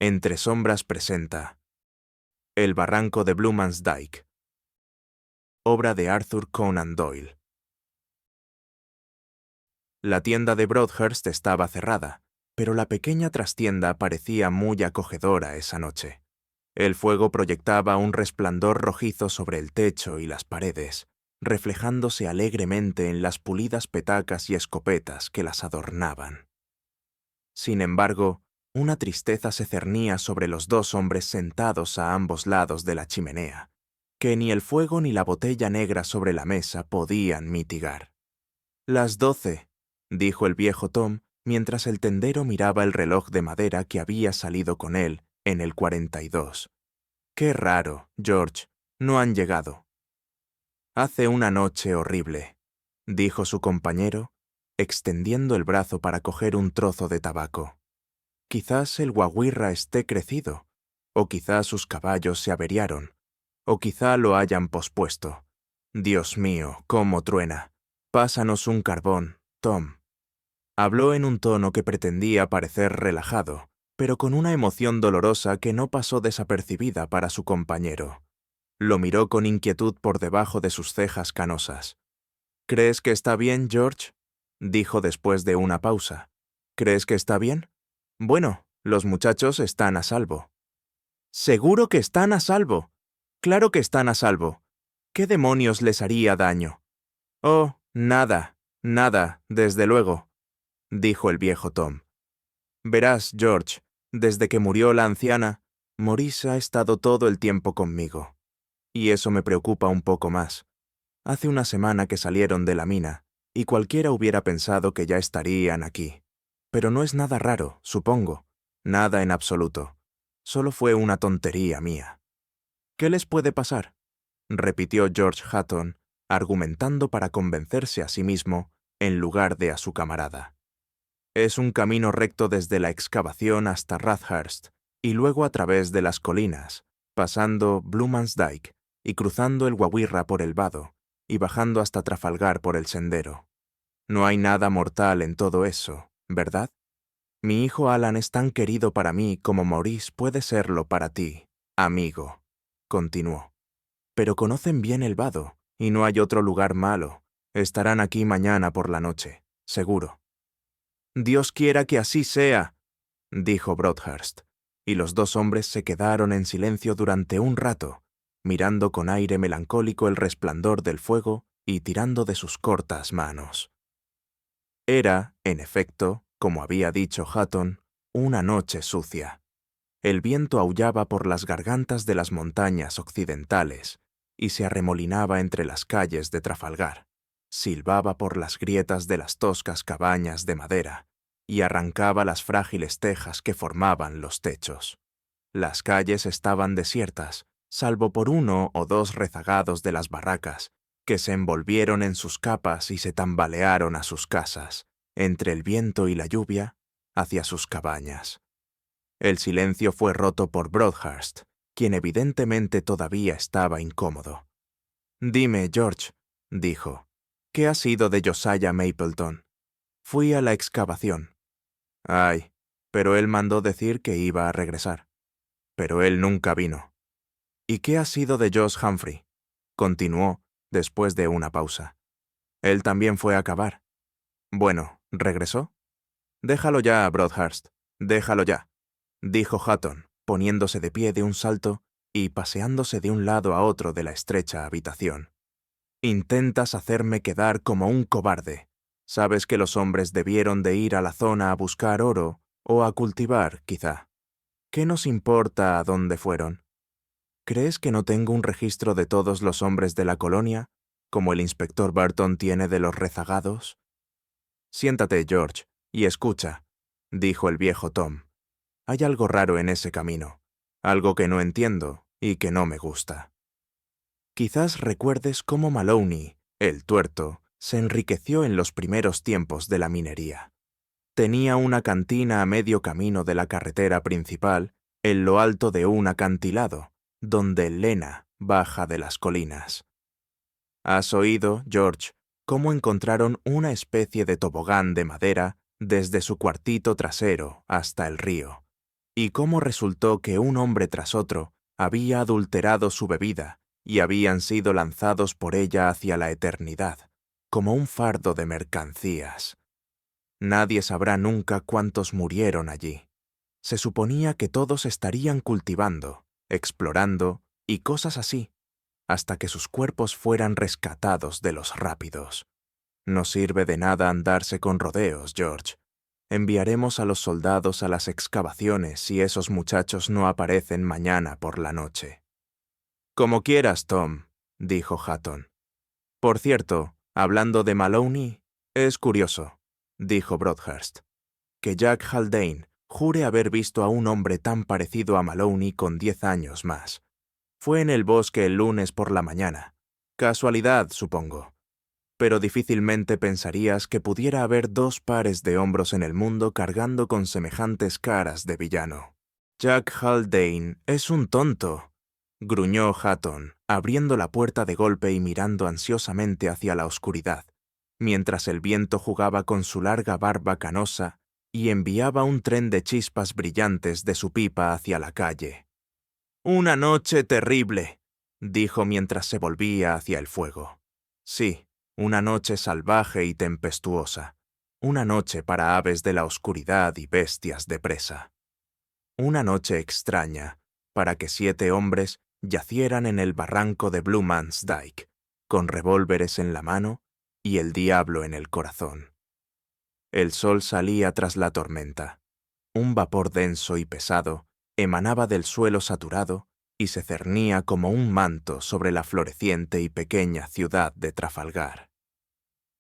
Entre sombras presenta El barranco de Blumansdyke, obra de Arthur Conan Doyle. La tienda de Broadhurst estaba cerrada, pero la pequeña trastienda parecía muy acogedora esa noche. El fuego proyectaba un resplandor rojizo sobre el techo y las paredes, reflejándose alegremente en las pulidas petacas y escopetas que las adornaban. Sin embargo, una tristeza se cernía sobre los dos hombres sentados a ambos lados de la chimenea, que ni el fuego ni la botella negra sobre la mesa podían mitigar. «Las 12», dijo el viejo Tom, mientras el tendero miraba el reloj de madera que había salido con él en el 42. «Qué raro, George, no han llegado». «Hace una noche horrible», dijo su compañero, extendiendo el brazo para coger un trozo de tabaco. «Quizás el guaguirra esté crecido, o quizá sus caballos se averiaron, o quizá lo hayan pospuesto. Dios mío, cómo truena. Pásanos un carbón, Tom». Habló en un tono que pretendía parecer relajado, pero con una emoción dolorosa que no pasó desapercibida para su compañero. Lo miró con inquietud por debajo de sus cejas canosas. «¿Crees que está bien, George?», dijo después de una pausa. «¿Crees que está bien? Bueno, los muchachos están a salvo». «¿Seguro que están a salvo? Claro que están a salvo. ¿Qué demonios les haría daño?» «Oh, nada, desde luego», dijo el viejo Tom. «Verás, George, desde que murió la anciana, Maurice ha estado todo el tiempo conmigo. Y eso me preocupa un poco más. Hace una semana que salieron de la mina, y cualquiera hubiera pensado que ya estarían aquí. Pero no es nada raro, supongo. Nada en absoluto. Solo fue una tontería mía». «¿Qué les puede pasar?», repitió George Hutton, argumentando para convencerse a sí mismo en lugar de a su camarada. «Es un camino recto desde la excavación hasta Rathhurst, y luego a través de las colinas, pasando Blumansdyke y cruzando el Guaguirra por el vado, y bajando hasta Trafalgar por el sendero. No hay nada mortal en todo eso, ¿verdad? Mi hijo Alan es tan querido para mí como Maurice puede serlo para ti, amigo», continuó. «Pero conocen bien el vado, y no hay otro lugar malo. Estarán aquí mañana por la noche, seguro». «Dios quiera que así sea», dijo Broadhurst, y los dos hombres se quedaron en silencio durante un rato, mirando con aire melancólico el resplandor del fuego y tirando de sus cortas manos. Era, en efecto, como había dicho Hutton, una noche sucia. El viento aullaba por las gargantas de las montañas occidentales y se arremolinaba entre las calles de Trafalgar, silbaba por las grietas de las toscas cabañas de madera y arrancaba las frágiles tejas que formaban los techos. Las calles estaban desiertas, salvo por uno o dos rezagados de las barracas, que se envolvieron en sus capas y se tambalearon a sus casas, entre el viento y la lluvia, hacia sus cabañas. El silencio fue roto por Broadhurst, quien evidentemente todavía estaba incómodo. «Dime, George», dijo, «¿qué ha sido de Josiah Mapleton?» «Fui a la excavación». «Ay, pero él mandó decir que iba a regresar». «Pero él nunca vino». «¿Y qué ha sido de Josh Humphrey?», continuó, después de una pausa. «Él también fue a cavar». «Bueno, ¿regresó?» «Déjalo ya, Broadhurst, déjalo ya», dijo Hutton, poniéndose de pie de un salto y paseándose de un lado a otro de la estrecha habitación. «Intentas hacerme quedar como un cobarde. Sabes que los hombres debieron de ir a la zona a buscar oro o a cultivar, quizá. ¿Qué nos importa a dónde fueron? ¿Crees que no tengo un registro de todos los hombres de la colonia, como el inspector Burton tiene de los rezagados?» «Siéntate, George, y escucha», dijo el viejo Tom. «Hay algo raro en ese camino, algo que no entiendo y que no me gusta. Quizás recuerdes cómo Maloney, el tuerto, se enriqueció en los primeros tiempos de la minería. Tenía una cantina a medio camino de la carretera principal, en lo alto de un acantilado, donde el Lena baja de las colinas. ¿Has oído, George, cómo encontraron una especie de tobogán de madera desde su cuartito trasero hasta el río? y cómo resultó que un hombre tras otro había adulterado su bebida y habían sido lanzados por ella hacia la eternidad, como un fardo de mercancías. Nadie sabrá nunca cuántos murieron allí. Se suponía que todos estarían cultivando, explorando y cosas así, hasta que sus cuerpos fueran rescatados de los rápidos. No sirve de nada andarse con rodeos, George. Enviaremos a los soldados a las excavaciones si esos muchachos no aparecen mañana por la noche. Como quieras, Tom, dijo Hatton. Por cierto, hablando de Maloney, es curioso, dijo Broadhurst, que Jack Haldane jure haber visto a un hombre tan parecido a Maloney con 10 años más. Fue en el bosque el lunes por la mañana. Casualidad, supongo. Pero difícilmente pensarías que pudiera haber 2 pares de hombros en el mundo cargando con semejantes caras de villano. Jack Haldane es un tonto, gruñó Hatton, abriendo la puerta de golpe y mirando ansiosamente hacia la oscuridad, mientras el viento jugaba con su larga barba canosa y enviaba un tren de chispas brillantes de su pipa hacia la calle. «Una noche terrible», dijo mientras se volvía hacia el fuego. Sí, una noche salvaje y tempestuosa. Una noche para aves de la oscuridad y bestias de presa. Una noche extraña para que 7 hombres yacieran en el barranco de Blue Man's Dyke, con revólveres en la mano y el diablo en el corazón. El sol salía tras la tormenta. Un vapor denso y pesado emanaba del suelo saturado y se cernía como un manto sobre la floreciente y pequeña ciudad de Trafalgar.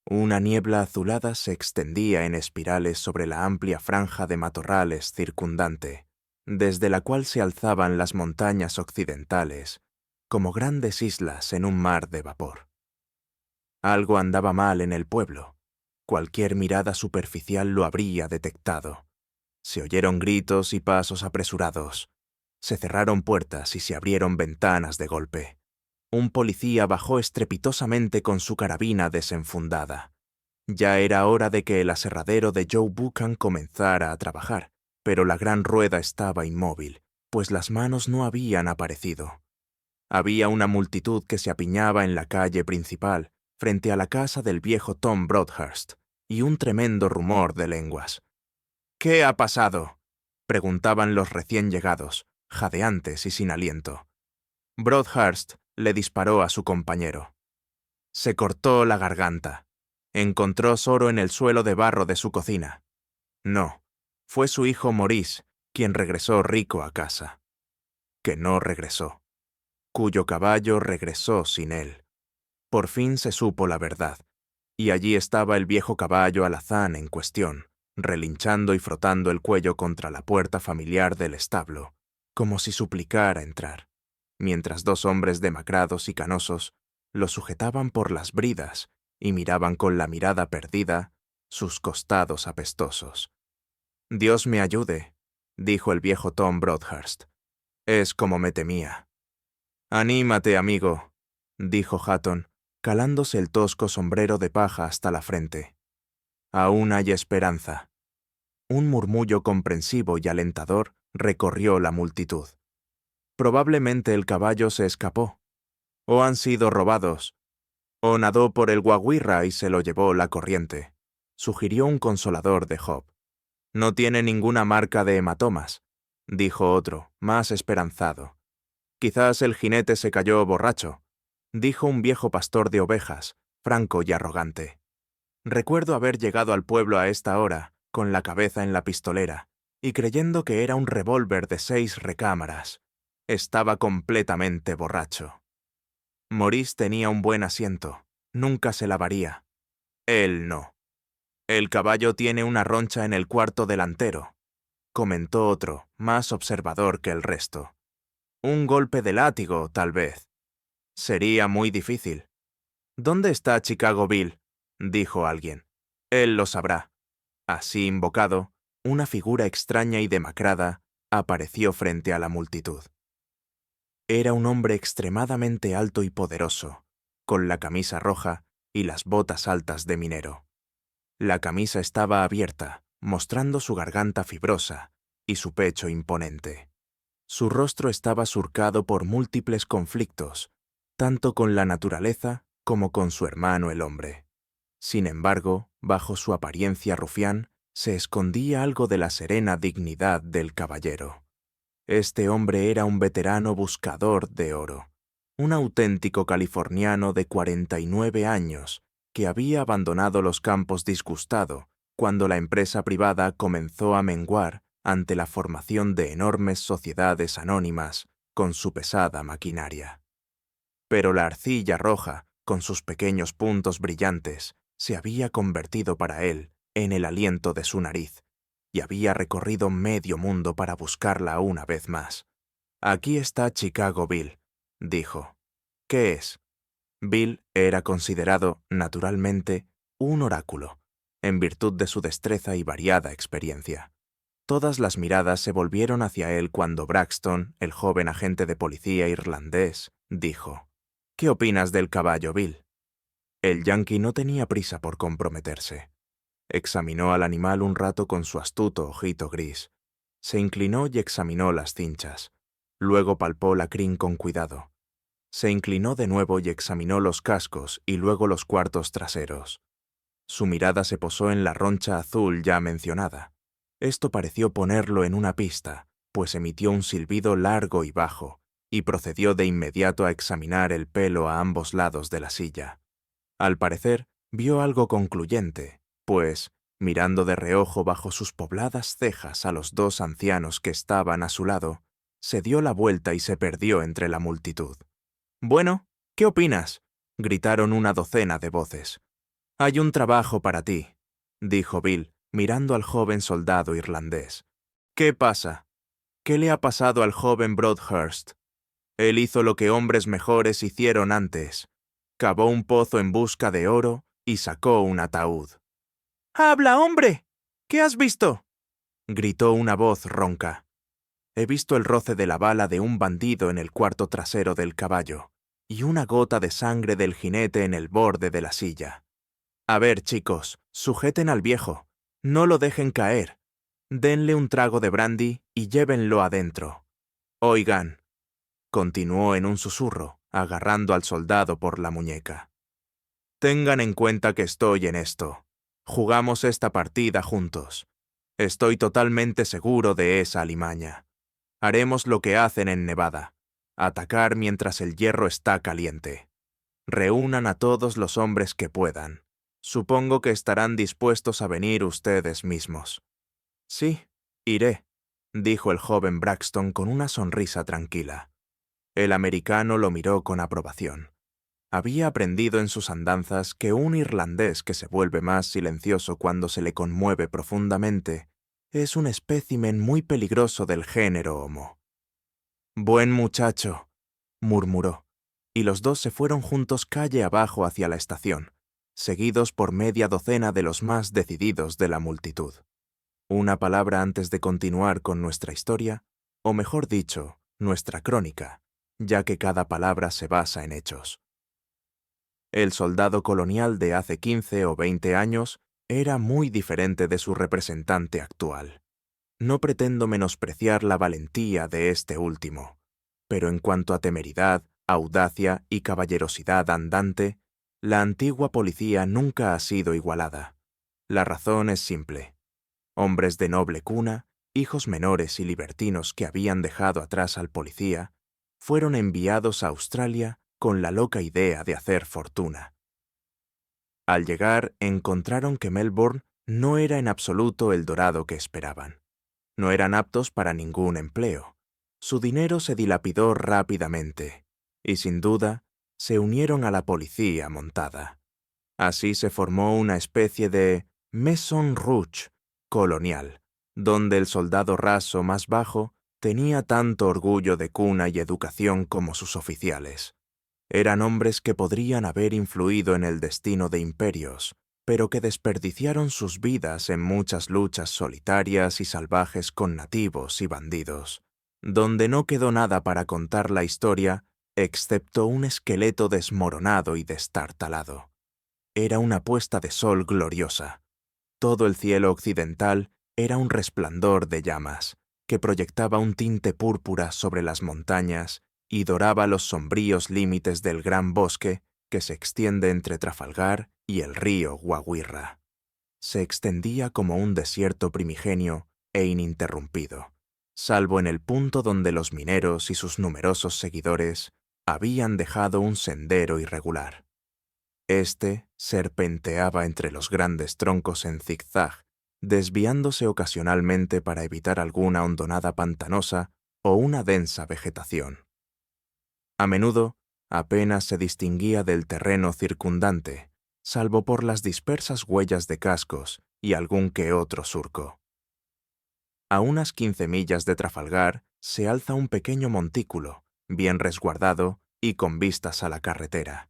Una niebla azulada se extendía en espirales sobre la amplia franja de matorrales circundante, desde la cual se alzaban las montañas occidentales, como grandes islas en un mar de vapor. Algo andaba mal en el pueblo. Cualquier mirada superficial lo habría detectado. Se oyeron gritos y pasos apresurados. Se cerraron puertas y se abrieron ventanas de golpe. Un policía bajó estrepitosamente con su carabina desenfundada. Ya era hora de que el aserradero de Joe Buchan comenzara a trabajar, pero la gran rueda estaba inmóvil, pues las manos no habían aparecido. Había una multitud que se apiñaba en la calle principal, frente a la casa del viejo Tom Broadhurst, y un tremendo rumor de lenguas. «¿Qué ha pasado?», preguntaban los recién llegados, jadeantes y sin aliento. Broadhurst le disparó a su compañero. Se cortó la garganta. Encontró Soro en el suelo de barro de su cocina. No, fue su hijo Maurice quien regresó rico a casa. Que no regresó. Cuyo caballo regresó sin él. Por fin se supo la verdad, y allí estaba el viejo caballo alazán en cuestión, relinchando y frotando el cuello contra la puerta familiar del establo, como si suplicara entrar, mientras 2 hombres demacrados y canosos lo sujetaban por las bridas y miraban con la mirada perdida sus costados apestosos. «Dios me ayude», dijo el viejo Tom Broadhurst. «Es como me temía». «Anímate, amigo», dijo Hatton, calándose el tosco sombrero de paja hasta la frente. «Aún hay esperanza». Un murmullo comprensivo y alentador recorrió la multitud. Probablemente el caballo se escapó, o han sido robados, o nadó por el Guaguirra y se lo llevó la corriente, sugirió un consolador de Job. «No tiene ninguna marca de hematomas», dijo otro, más esperanzado. «Quizás el jinete se cayó borracho», dijo un viejo pastor de ovejas, franco y arrogante. «Recuerdo haber llegado al pueblo a esta hora, con la cabeza en la pistolera, y creyendo que era un revólver de 6 recámaras. Estaba completamente borracho». Maurice tenía un buen asiento. Nunca se lavaría. Él no. «El caballo tiene una roncha en el cuarto delantero», comentó otro, más observador que el resto. «Un golpe de látigo, tal vez». «Sería muy difícil». «¿Dónde está Chicago Bill?», dijo alguien. «Él lo sabrá». Así invocado, una figura extraña y demacrada apareció frente a la multitud. Era un hombre extremadamente alto y poderoso, con la camisa roja y las botas altas de minero. La camisa estaba abierta, mostrando su garganta fibrosa, y su pecho imponente. Su rostro estaba surcado por múltiples conflictos, tanto con la naturaleza como con su hermano el hombre. Sin embargo, bajo su apariencia rufián, se escondía algo de la serena dignidad del caballero. Este hombre era un veterano buscador de oro, un auténtico californiano de 49 años, que había abandonado los campos disgustado cuando la empresa privada comenzó a menguar ante la formación de enormes sociedades anónimas con su pesada maquinaria. Pero la arcilla roja, con sus pequeños puntos brillantes, se había convertido para él en el aliento de su nariz, y había recorrido medio mundo para buscarla una vez más. «Aquí está Chicago Bill», dijo. «¿Qué es?» Bill era considerado, naturalmente, un oráculo, en virtud de su destreza y variada experiencia. Todas las miradas se volvieron hacia él cuando Braxton, el joven agente de policía irlandés, dijo: «¿Qué opinas del caballo, Bill?» El yanqui no tenía prisa por comprometerse. Examinó al animal un rato con su astuto ojito gris. Se inclinó y examinó las cinchas. Luego palpó la crin con cuidado. Se inclinó de nuevo y examinó los cascos y luego los cuartos traseros. Su mirada se posó en la roncha azul ya mencionada. Esto pareció ponerlo en una pista, pues emitió un silbido largo y bajo, y procedió de inmediato a examinar el pelo a ambos lados de la silla. Al parecer, vio algo concluyente, pues, mirando de reojo bajo sus pobladas cejas a los dos ancianos que estaban a su lado, se dio la vuelta y se perdió entre la multitud. «Bueno, ¿qué opinas?», gritaron una docena de voces. «Hay un trabajo para ti», dijo Bill, mirando al joven soldado irlandés. «¿Qué pasa? ¿Qué le ha pasado al joven Broadhurst? Él hizo lo que hombres mejores hicieron antes. Cavó un pozo en busca de oro y sacó un ataúd». «¡Habla, hombre! ¿Qué has visto?», gritó una voz ronca. «He visto el roce de la bala de un bandido en el cuarto trasero del caballo y una gota de sangre del jinete en el borde de la silla. A ver, chicos, sujeten al viejo. No lo dejen caer. Denle un trago de brandy y llévenlo adentro. Oigan», continuó en un susurro, agarrando al soldado por la muñeca. «Tengan en cuenta que estoy en esto. Jugamos esta partida juntos. Estoy totalmente seguro de esa alimaña. Haremos lo que hacen en Nevada. Atacar mientras el hierro está caliente. Reúnan a todos los hombres que puedan. Supongo que estarán dispuestos a venir ustedes mismos». «Sí, iré», dijo el joven Braxton con una sonrisa tranquila. El americano lo miró con aprobación. Había aprendido en sus andanzas que un irlandés que se vuelve más silencioso cuando se le conmueve profundamente es un espécimen muy peligroso del género Homo. «Buen muchacho», murmuró, y los dos se fueron juntos calle abajo hacia la estación, seguidos por media docena de los más decididos de la multitud. Una palabra antes de continuar con nuestra historia, o mejor dicho, nuestra crónica, ya que cada palabra se basa en hechos. El soldado colonial de hace 15 o 20 años era muy diferente de su representante actual. No pretendo menospreciar la valentía de este último, pero en cuanto a temeridad, audacia y caballerosidad andante, la antigua policía nunca ha sido igualada. La razón es simple. Hombres de noble cuna, hijos menores y libertinos que habían dejado atrás al policía, fueron enviados a Australia con la loca idea de hacer fortuna. Al llegar, encontraron que Melbourne no era en absoluto el dorado que esperaban. No eran aptos para ningún empleo. Su dinero se dilapidó rápidamente, y sin duda, se unieron a la policía montada. Así se formó una especie de Maison Rouge colonial, donde el soldado raso más bajo tenía tanto orgullo de cuna y educación como sus oficiales. Eran hombres que podrían haber influido en el destino de imperios, pero que desperdiciaron sus vidas en muchas luchas solitarias y salvajes con nativos y bandidos, donde no quedó nada para contar la historia excepto un esqueleto desmoronado y destartalado. Era una puesta de sol gloriosa. Todo el cielo occidental era un resplandor de llamas, que proyectaba un tinte púrpura sobre las montañas y doraba los sombríos límites del gran bosque que se extiende entre Trafalgar y el río Guaguirra. Se extendía como un desierto primigenio e ininterrumpido, salvo en el punto donde los mineros y sus numerosos seguidores habían dejado un sendero irregular. Este serpenteaba entre los grandes troncos en zigzag, desviándose ocasionalmente para evitar alguna hondonada pantanosa o una densa vegetación. A menudo, apenas se distinguía del terreno circundante, salvo por las dispersas huellas de cascos y algún que otro surco. A unas 15 millas de Trafalgar se alza un pequeño montículo, bien resguardado y con vistas a la carretera.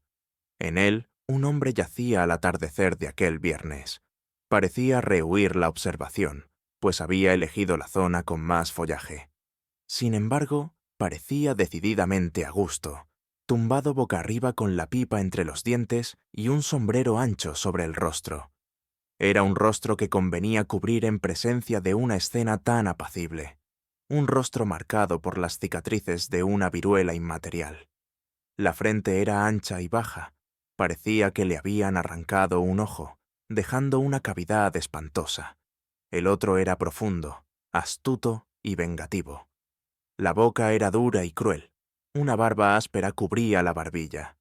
En él, un hombre yacía al atardecer de aquel viernes. Parecía rehuir la observación, pues había elegido la zona con más follaje. Sin embargo, parecía decididamente a gusto, tumbado boca arriba con la pipa entre los dientes y un sombrero ancho sobre el rostro. Era un rostro que convenía cubrir en presencia de una escena tan apacible, un rostro marcado por las cicatrices de una viruela inmaterial. La frente era ancha y baja, parecía que le habían arrancado un ojo, dejando una cavidad espantosa. El otro era profundo, astuto y vengativo. La boca era dura y cruel, una barba áspera cubría la barbilla.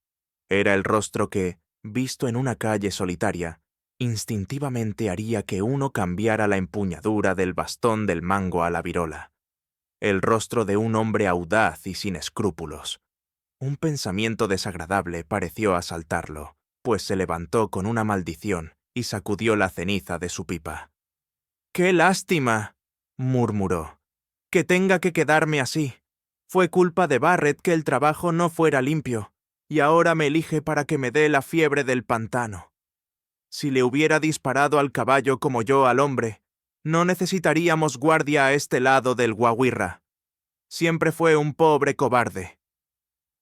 Era el rostro que, visto en una calle solitaria, instintivamente haría que uno cambiara la empuñadura del bastón del mango a la virola. El rostro de un hombre audaz y sin escrúpulos. Un pensamiento desagradable pareció asaltarlo, pues se levantó con una maldición y sacudió la ceniza de su pipa. «¡Qué lástima!», murmuró. «Que tenga que quedarme así. Fue culpa de Barrett que el trabajo no fuera limpio, y ahora me elige para que me dé la fiebre del pantano. Si le hubiera disparado al caballo como yo al hombre, no necesitaríamos guardia a este lado del Guaguirra. Siempre fue un pobre cobarde».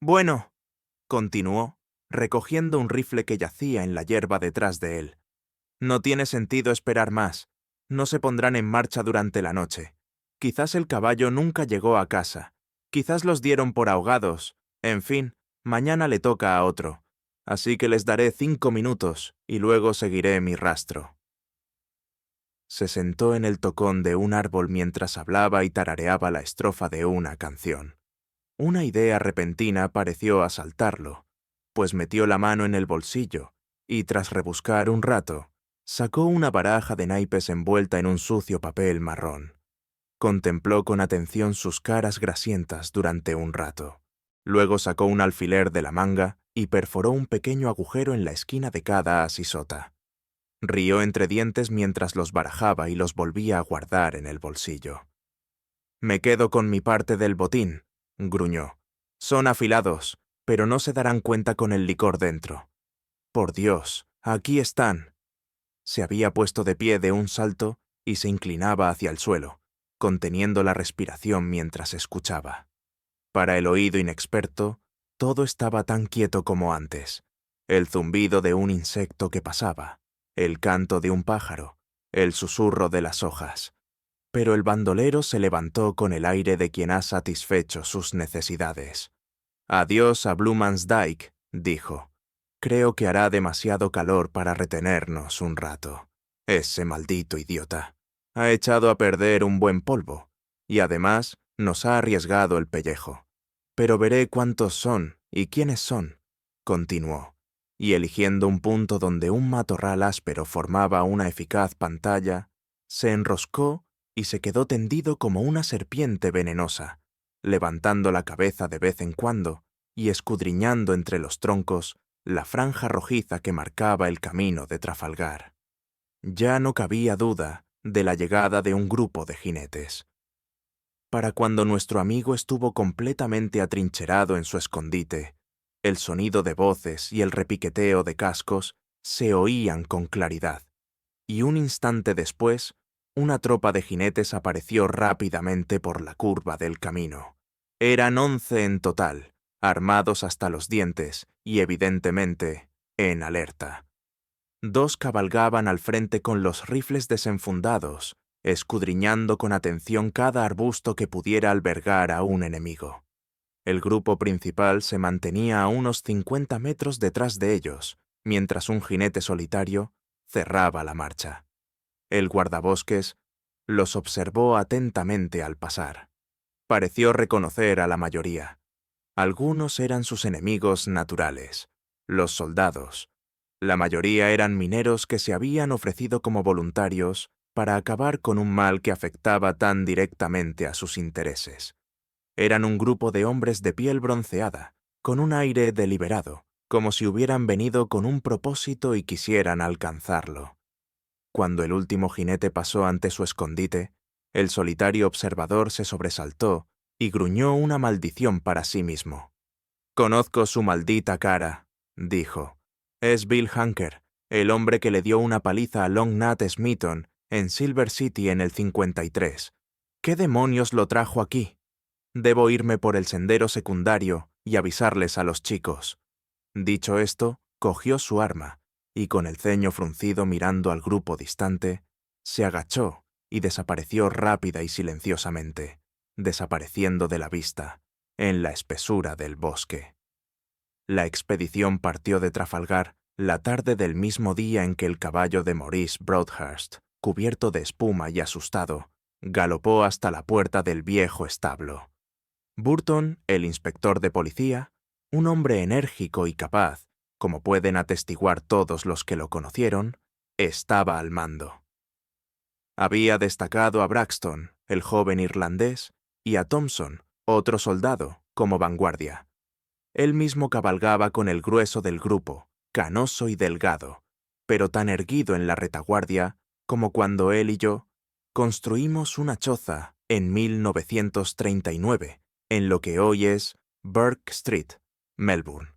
«Bueno», continuó, recogiendo un rifle que yacía en la hierba detrás de él. «No tiene sentido esperar más. No se pondrán en marcha durante la noche. Quizás el caballo nunca llegó a casa. Quizás los dieron por ahogados. En fin, mañana le toca a otro. Así que les daré 5 minutos y luego seguiré mi rastro». Se sentó en el tocón de un árbol mientras hablaba y tarareaba la estrofa de una canción. Una idea repentina pareció asaltarlo, pues metió la mano en el bolsillo y, tras rebuscar un rato, sacó una baraja de naipes envuelta en un sucio papel marrón. Contempló con atención sus caras grasientas durante un rato. Luego sacó un alfiler de la manga y perforó un pequeño agujero en la esquina de cada asisota. Rió entre dientes mientras los barajaba y los volvía a guardar en el bolsillo. «Me quedo con mi parte del botín», gruñó. «Son afilados, pero no se darán cuenta con el licor dentro. Por Dios, aquí están». Se había puesto de pie de un salto y se inclinaba hacia el suelo, conteniendo la respiración mientras escuchaba. Para el oído inexperto, todo estaba tan quieto como antes. El zumbido de un insecto que pasaba, el canto de un pájaro, el susurro de las hojas. Pero el bandolero se levantó con el aire de quien ha satisfecho sus necesidades. «Adiós a Blumansdyke», dijo. «Creo que hará demasiado calor para retenernos un rato. Ese maldito idiota. Ha echado a perder un buen polvo, y además nos ha arriesgado el pellejo. Pero veré cuántos son y quiénes son», continuó, y eligiendo un punto donde un matorral áspero formaba una eficaz pantalla, se enroscó y se quedó tendido como una serpiente venenosa, levantando la cabeza de vez en cuando y escudriñando entre los troncos la franja rojiza que marcaba el camino de Trafalgar. Ya no cabía duda de la llegada de un grupo de jinetes. Para cuando nuestro amigo estuvo completamente atrincherado en su escondite, el sonido de voces y el repiqueteo de cascos se oían con claridad, y un instante después, una tropa de jinetes apareció rápidamente por la curva del camino. Eran 11 en total, armados hasta los dientes y, evidentemente, en alerta. 2 cabalgaban al frente con los rifles desenfundados escudriñando con atención cada arbusto que pudiera albergar a un enemigo. El grupo principal se mantenía a unos 50 metros detrás de ellos, mientras un jinete solitario cerraba la marcha. El guardabosques los observó atentamente al pasar. Pareció reconocer a la mayoría. Algunos eran sus enemigos naturales, los soldados. La mayoría eran mineros que se habían ofrecido como voluntarios para acabar con un mal que afectaba tan directamente a sus intereses. Eran un grupo de hombres de piel bronceada, con un aire deliberado, como si hubieran venido con un propósito y quisieran alcanzarlo. Cuando el último jinete pasó ante su escondite, el solitario observador se sobresaltó y gruñó una maldición para sí mismo. «Conozco su maldita cara», dijo. «Es Bill Hunker, el hombre que le dio una paliza a Long Nat Smeaton en Silver City en el 53. ¿Qué demonios lo trajo aquí? Debo irme por el sendero secundario y avisarles a los chicos». Dicho esto, cogió su arma y, con el ceño fruncido mirando al grupo distante, se agachó y desapareció rápida y silenciosamente, desapareciendo de la vista, en la espesura del bosque. La expedición partió de Trafalgar la tarde del mismo día en que el caballo de Maurice Broadhurst, cubierto de espuma y asustado, galopó hasta la puerta del viejo establo. Burton, el inspector de policía, un hombre enérgico y capaz, como pueden atestiguar todos los que lo conocieron, estaba al mando. Había destacado a Braxton, el joven irlandés, y a Thompson, otro soldado, como vanguardia. Él mismo cabalgaba con el grueso del grupo, canoso y delgado, pero tan erguido en la retaguardia como cuando él y yo construimos una choza en 1939, en lo que hoy es Burke Street, Melbourne.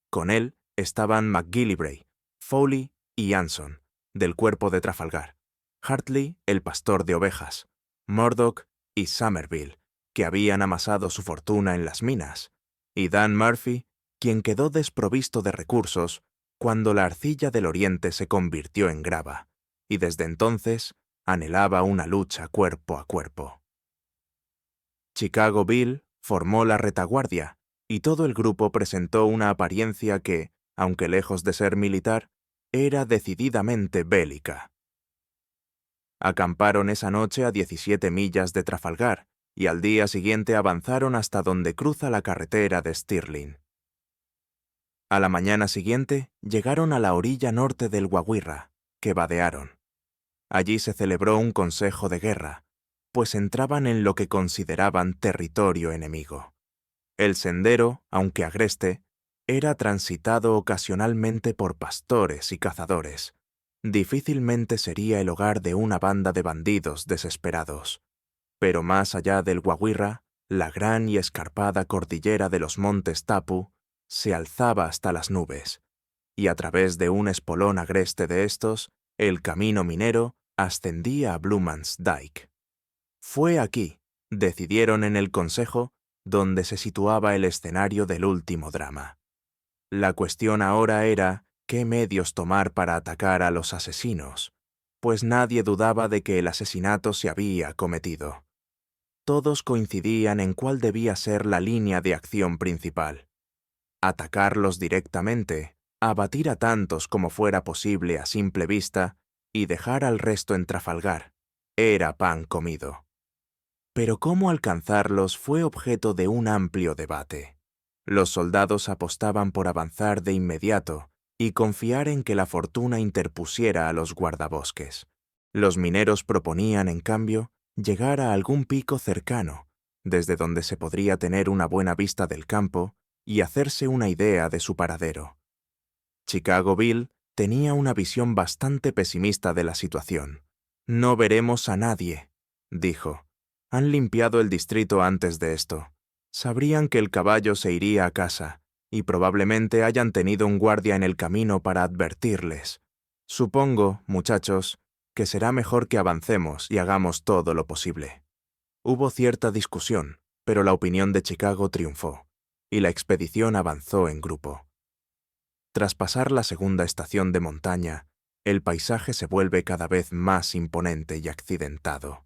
Con él estaban MacGillivray, Foley y Anson, del cuerpo de Trafalgar, Hartley, el pastor de ovejas, Murdoch y Somerville, que habían amasado su fortuna en las minas, y Dan Murphy, quien quedó desprovisto de recursos cuando la arcilla del Oriente se convirtió en grava, y desde entonces anhelaba una lucha cuerpo a cuerpo. Chicago Bill formó la retaguardia, y todo el grupo presentó una apariencia que, aunque lejos de ser militar, era decididamente bélica. Acamparon esa noche a 17 millas de Trafalgar, y al día siguiente avanzaron hasta donde cruza la carretera de Stirling. A la mañana siguiente llegaron a la orilla norte del Waghirra, que vadearon. Allí se celebró un consejo de guerra, pues entraban en lo que consideraban territorio enemigo. El sendero, aunque agreste, era transitado ocasionalmente por pastores y cazadores. Difícilmente sería el hogar de una banda de bandidos desesperados. Pero más allá del Waghirra, la gran y escarpada cordillera de los montes Tapu se alzaba hasta las nubes, y a través de un espolón agreste de estos, el camino minero ascendía a Blumans Dyke. Fue aquí, decidieron en el consejo, donde se situaba el escenario del último drama. La cuestión ahora era qué medios tomar para atacar a los asesinos, pues nadie dudaba de que el asesinato se había cometido. Todos coincidían en cuál debía ser la línea de acción principal. Atacarlos directamente, abatir a tantos como fuera posible a simple vista y dejar al resto en Trafalgar. Era pan comido. Pero cómo alcanzarlos fue objeto de un amplio debate. Los soldados apostaban por avanzar de inmediato y confiar en que la fortuna interpusiera a los guardabosques. Los mineros proponían, en cambio, llegar a algún pico cercano, desde donde se podría tener una buena vista del campo y hacerse una idea de su paradero. Chicago Bill tenía una visión bastante pesimista de la situación. «No veremos a nadie», dijo. «Han limpiado el distrito antes de esto. Sabrían que el caballo se iría a casa, y probablemente hayan tenido un guardia en el camino para advertirles. Supongo, muchachos, que será mejor que avancemos y hagamos todo lo posible». Hubo cierta discusión, pero la opinión de Chicago triunfó, y la expedición avanzó en grupo. Tras pasar la segunda estación de montaña, el paisaje se vuelve cada vez más imponente y accidentado.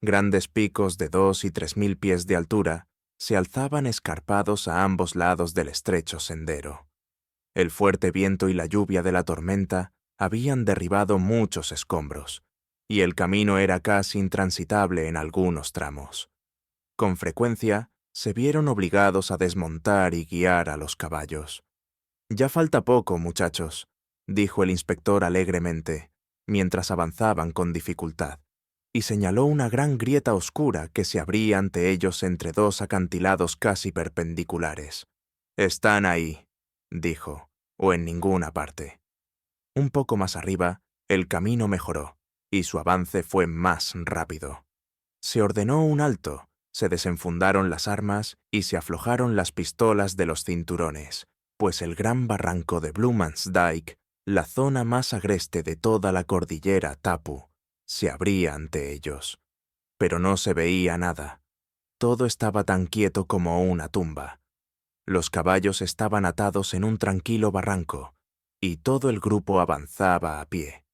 Grandes picos de 2 y 3.000 pies de altura se alzaban escarpados a ambos lados del estrecho sendero. El fuerte viento y la lluvia de la tormenta habían derribado muchos escombros, y el camino era casi intransitable en algunos tramos. Con frecuencia, se vieron obligados a desmontar y guiar a los caballos. «Ya falta poco, muchachos», dijo el inspector alegremente, mientras avanzaban con dificultad, y señaló una gran grieta oscura que se abría ante ellos entre dos acantilados casi perpendiculares. «Están ahí», dijo, «o en ninguna parte». Un poco más arriba, el camino mejoró, y su avance fue más rápido. Se ordenó un alto, se desenfundaron las armas y se aflojaron las pistolas de los cinturones, pues el gran barranco de Blumansdyke, la zona más agreste de toda la cordillera Tapu, se abría ante ellos. Pero no se veía nada. Todo estaba tan quieto como una tumba. Los caballos estaban atados en un tranquilo barranco, y todo el grupo avanzaba a pie.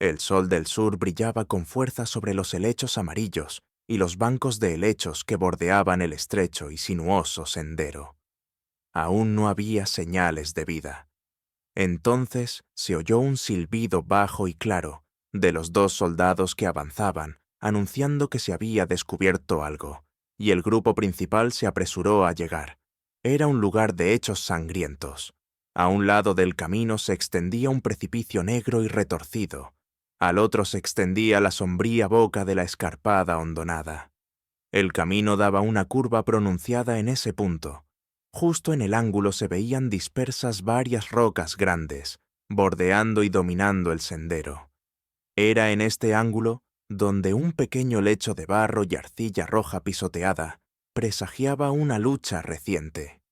El sol del sur brillaba con fuerza sobre los helechos amarillos y los bancos de helechos que bordeaban el estrecho y sinuoso sendero. Aún no había señales de vida. Entonces se oyó un silbido bajo y claro de los dos soldados que avanzaban, anunciando que se había descubierto algo, y el grupo principal se apresuró a llegar. Era un lugar de hechos sangrientos. A un lado del camino se extendía un precipicio negro y retorcido. Al otro se extendía la sombría boca de la escarpada hondonada. El camino daba una curva pronunciada en ese punto. Justo en el ángulo se veían dispersas varias rocas grandes, bordeando y dominando el sendero. Era en este ángulo donde un pequeño lecho de barro y arcilla roja pisoteada presagiaba una lucha reciente.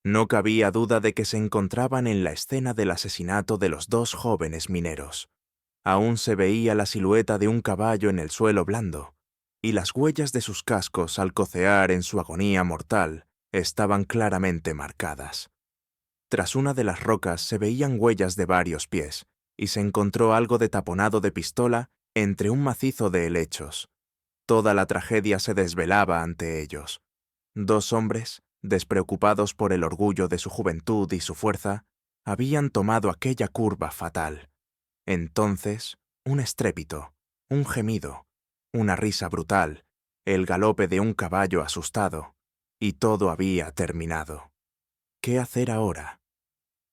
No cabía duda de que se encontraban en la escena del asesinato de los dos jóvenes mineros. Aún se veía la silueta de un caballo en el suelo blando, y las huellas de sus cascos al cocear en su agonía mortal estaban claramente marcadas. Tras una de las rocas se veían huellas de varios pies, y se encontró algo de taponado de pistola entre un macizo de helechos. Toda la tragedia se desvelaba ante ellos. Dos hombres, despreocupados por el orgullo de su juventud y su fuerza, habían tomado aquella curva fatal. Entonces, un estrépito, un gemido, una risa brutal, el galope de un caballo asustado, y todo había terminado. ¿Qué hacer ahora?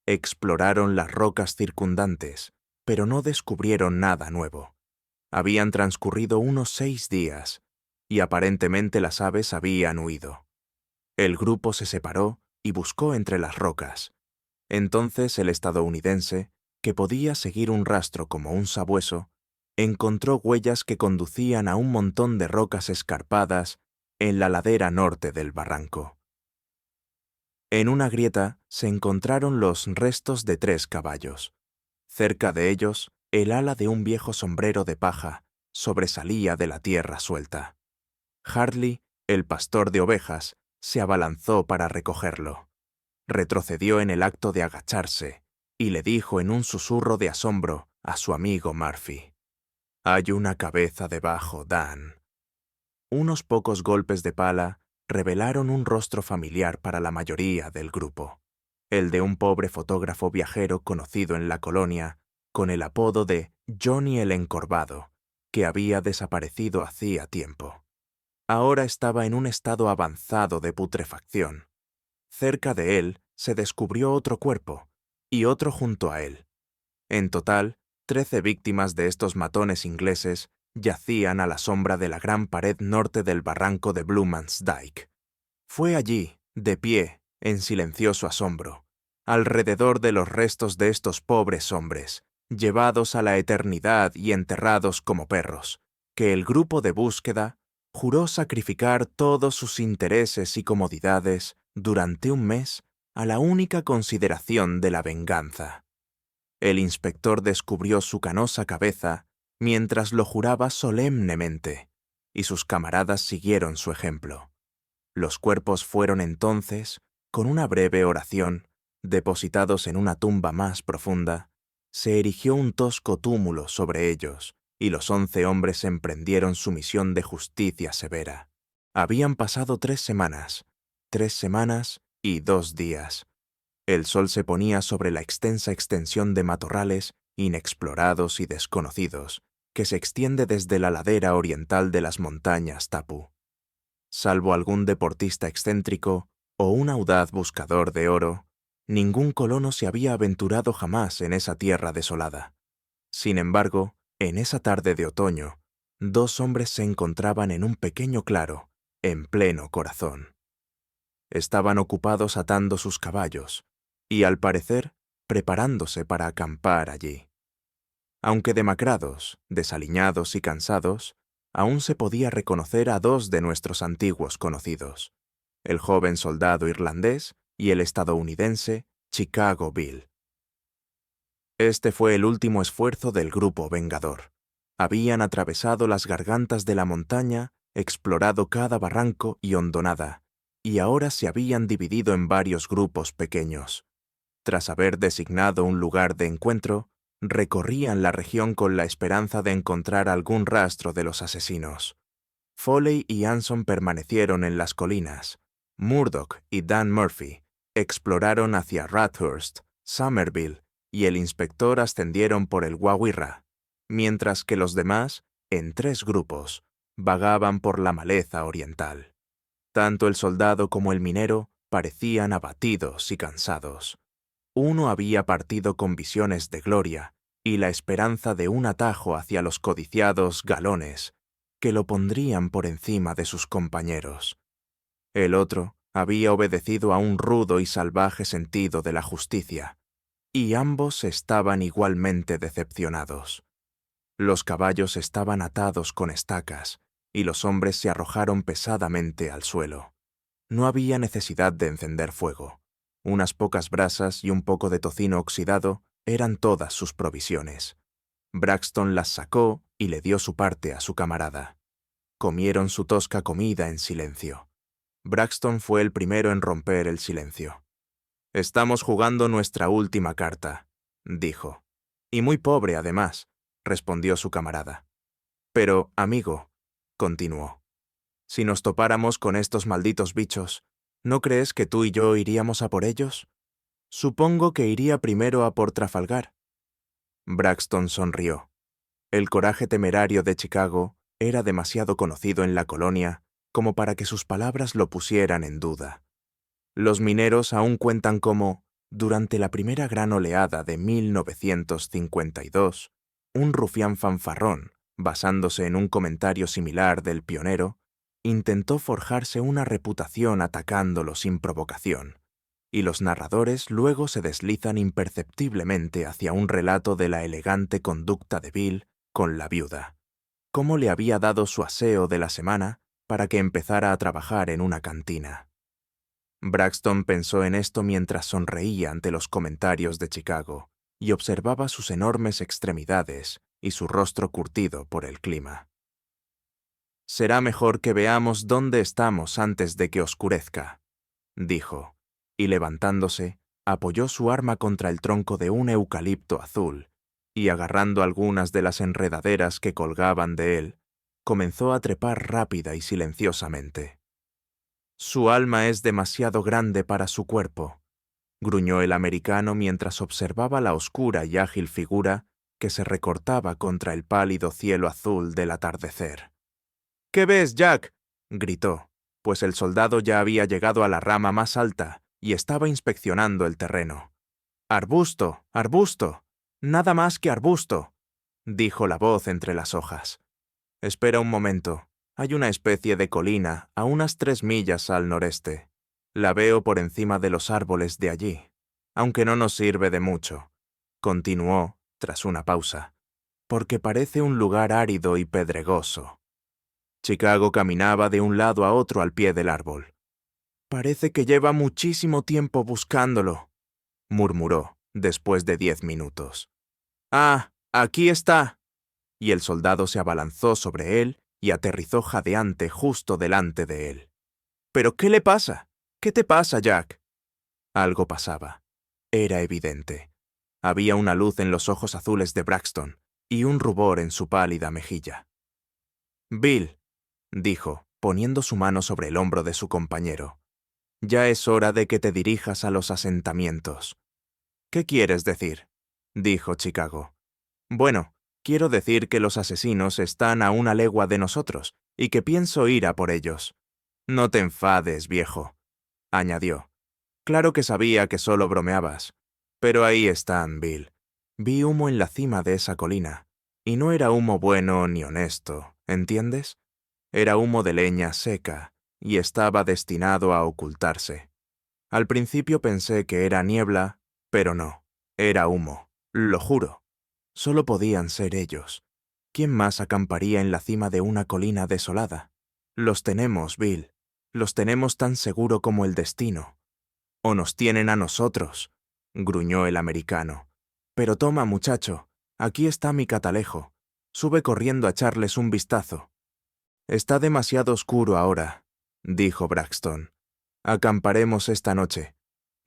Exploraron las rocas circundantes, pero no descubrieron nada nuevo. Habían transcurrido unos 6 días, y aparentemente las aves habían huido. El grupo se separó y buscó entre las rocas. Entonces el estadounidense, que podía seguir un rastro como un sabueso, encontró huellas que conducían a un montón de rocas escarpadas en la ladera norte del barranco. En una grieta se encontraron los restos de 3 caballos. Cerca de ellos, el ala de un viejo sombrero de paja sobresalía de la tierra suelta. Hartley, el pastor de ovejas, se abalanzó para recogerlo. Retrocedió en el acto de agacharse y le dijo en un susurro de asombro a su amigo Murphy: «Hay una cabeza debajo, Dan». Unos pocos golpes de pala revelaron un rostro familiar para la mayoría del grupo, el de un pobre fotógrafo viajero conocido en la colonia con el apodo de Johnny el Encorvado, que había desaparecido hacía tiempo. Ahora estaba en un estado avanzado de putrefacción. Cerca de él se descubrió otro cuerpo, y otro junto a él. En total, 13 víctimas de estos matones ingleses yacían a la sombra de la gran pared norte del barranco de Blumansdyke. Fue allí, de pie, en silencioso asombro, alrededor de los restos de estos pobres hombres, llevados a la eternidad y enterrados como perros, que el grupo de búsqueda juró sacrificar todos sus intereses y comodidades durante un mes a la única consideración de la venganza. El inspector descubrió su canosa cabeza mientras lo juraba solemnemente, y sus camaradas siguieron su ejemplo. Los cuerpos fueron entonces, con una breve oración, depositados en una tumba más profunda, Se erigió un tosco túmulo sobre ellos, y los 11 hombres emprendieron su misión de justicia severa. Habían pasado 3 semanas y 2 días. El sol se ponía sobre la extensa extensión de matorrales inexplorados y desconocidos, que se extiende desde la ladera oriental de las montañas Tapu. Salvo algún deportista excéntrico o un audaz buscador de oro, ningún colono se había aventurado jamás en esa tierra desolada. Sin embargo, en esa tarde de otoño, 2 hombres se encontraban en un pequeño claro, en pleno corazón. Estaban ocupados atando sus caballos, y al parecer, preparándose para acampar allí. Aunque demacrados, desaliñados y cansados, aún se podía reconocer a 2 de nuestros antiguos conocidos, el joven soldado irlandés y el estadounidense Chicago Bill. Este fue el último esfuerzo del grupo vengador. Habían atravesado las gargantas de la montaña, explorado cada barranco y hondonada, y ahora se habían dividido en varios grupos pequeños. Tras haber designado un lugar de encuentro, recorrían la región con la esperanza de encontrar algún rastro de los asesinos. Foley y Anson permanecieron en las colinas. Murdoch y Dan Murphy exploraron hacia Rathurst, Somerville, y el inspector ascendieron por el Wawirra, mientras que los demás, en 3 grupos, vagaban por la maleza oriental. Tanto el soldado como el minero parecían abatidos y cansados. Uno había partido con visiones de gloria y la esperanza de un atajo hacia los codiciados galones, que lo pondrían por encima de sus compañeros. El otro había obedecido a un rudo y salvaje sentido de la justicia, y ambos estaban igualmente decepcionados. Los caballos estaban atados con estacas, y los hombres se arrojaron pesadamente al suelo. No había necesidad de encender fuego. Unas pocas brasas y un poco de tocino oxidado eran todas sus provisiones. Braxton las sacó y le dio su parte a su camarada. Comieron su tosca comida en silencio. Braxton fue el primero en romper el silencio. «Estamos jugando nuestra última carta», dijo. «Y muy pobre, además», respondió su camarada. «Pero, amigo», continuó, «si nos topáramos con estos malditos bichos, ¿no crees que tú y yo iríamos a por ellos? Supongo que iría primero a por Trafalgar». Braxton sonrió. El coraje temerario de Chicago era demasiado conocido en la colonia como para que sus palabras lo pusieran en duda. Los mineros aún cuentan cómo, durante la primera gran oleada de 1952, un rufián fanfarrón, basándose en un comentario similar del pionero, intentó forjarse una reputación atacándolo sin provocación, y los narradores luego se deslizan imperceptiblemente hacia un relato de la elegante conducta de Bill con la viuda, cómo le había dado su aseo de la semana para que empezara a trabajar en una cantina. Braxton pensó en esto mientras sonreía ante los comentarios de Chicago y observaba sus enormes extremidades y su rostro curtido por el clima. «Será mejor que veamos dónde estamos antes de que oscurezca», dijo, y levantándose, apoyó su arma contra el tronco de un eucalipto azul y, agarrando algunas de las enredaderas que colgaban de él, comenzó a trepar rápida y silenciosamente. «Su alma es demasiado grande para su cuerpo», gruñó el americano mientras observaba la oscura y ágil figura que se recortaba contra el pálido cielo azul del atardecer. «¿Qué ves, Jack?», gritó, pues el soldado ya había llegado a la rama más alta y estaba inspeccionando el terreno. «Arbusto, arbusto, nada más que arbusto», dijo la voz entre las hojas. «Espera un momento. Hay una especie de colina a unas 3 millas al noreste. La veo por encima de los árboles de allí, aunque no nos sirve de mucho», continuó, tras una pausa, «porque parece un lugar árido y pedregoso». Chicago caminaba de un lado a otro al pie del árbol. «Parece que lleva muchísimo tiempo buscándolo», murmuró, después de 10 minutos. «Ah, aquí está». Y el soldado se abalanzó sobre él y aterrizó jadeante justo delante de él. «¿Pero qué le pasa? ¿Qué te pasa, Jack?» Algo pasaba. Era evidente. Había una luz en los ojos azules de Braxton y un rubor en su pálida mejilla. «Bill», dijo, poniendo su mano sobre el hombro de su compañero, «ya es hora de que te dirijas a los asentamientos». «¿Qué quieres decir?», dijo Chicago. «Bueno, quiero decir que los asesinos están a una legua de nosotros y que pienso ir a por ellos». «No te enfades, viejo», añadió. «Claro que sabía que solo bromeabas. Pero ahí están, Bill. Vi humo en la cima de esa colina, y no era humo bueno ni honesto, ¿entiendes? Era humo de leña seca, y estaba destinado a ocultarse. Al principio pensé que era niebla, pero no, era humo, lo juro. Solo podían ser ellos. ¿Quién más acamparía en la cima de una colina desolada? Los tenemos, Bill. Los tenemos tan seguro como el destino. O nos tienen a nosotros, gruñó el americano. Pero toma, muchacho, aquí está mi catalejo. Sube corriendo a echarles un vistazo. Está demasiado oscuro ahora, dijo Braxton. Acamparemos esta noche.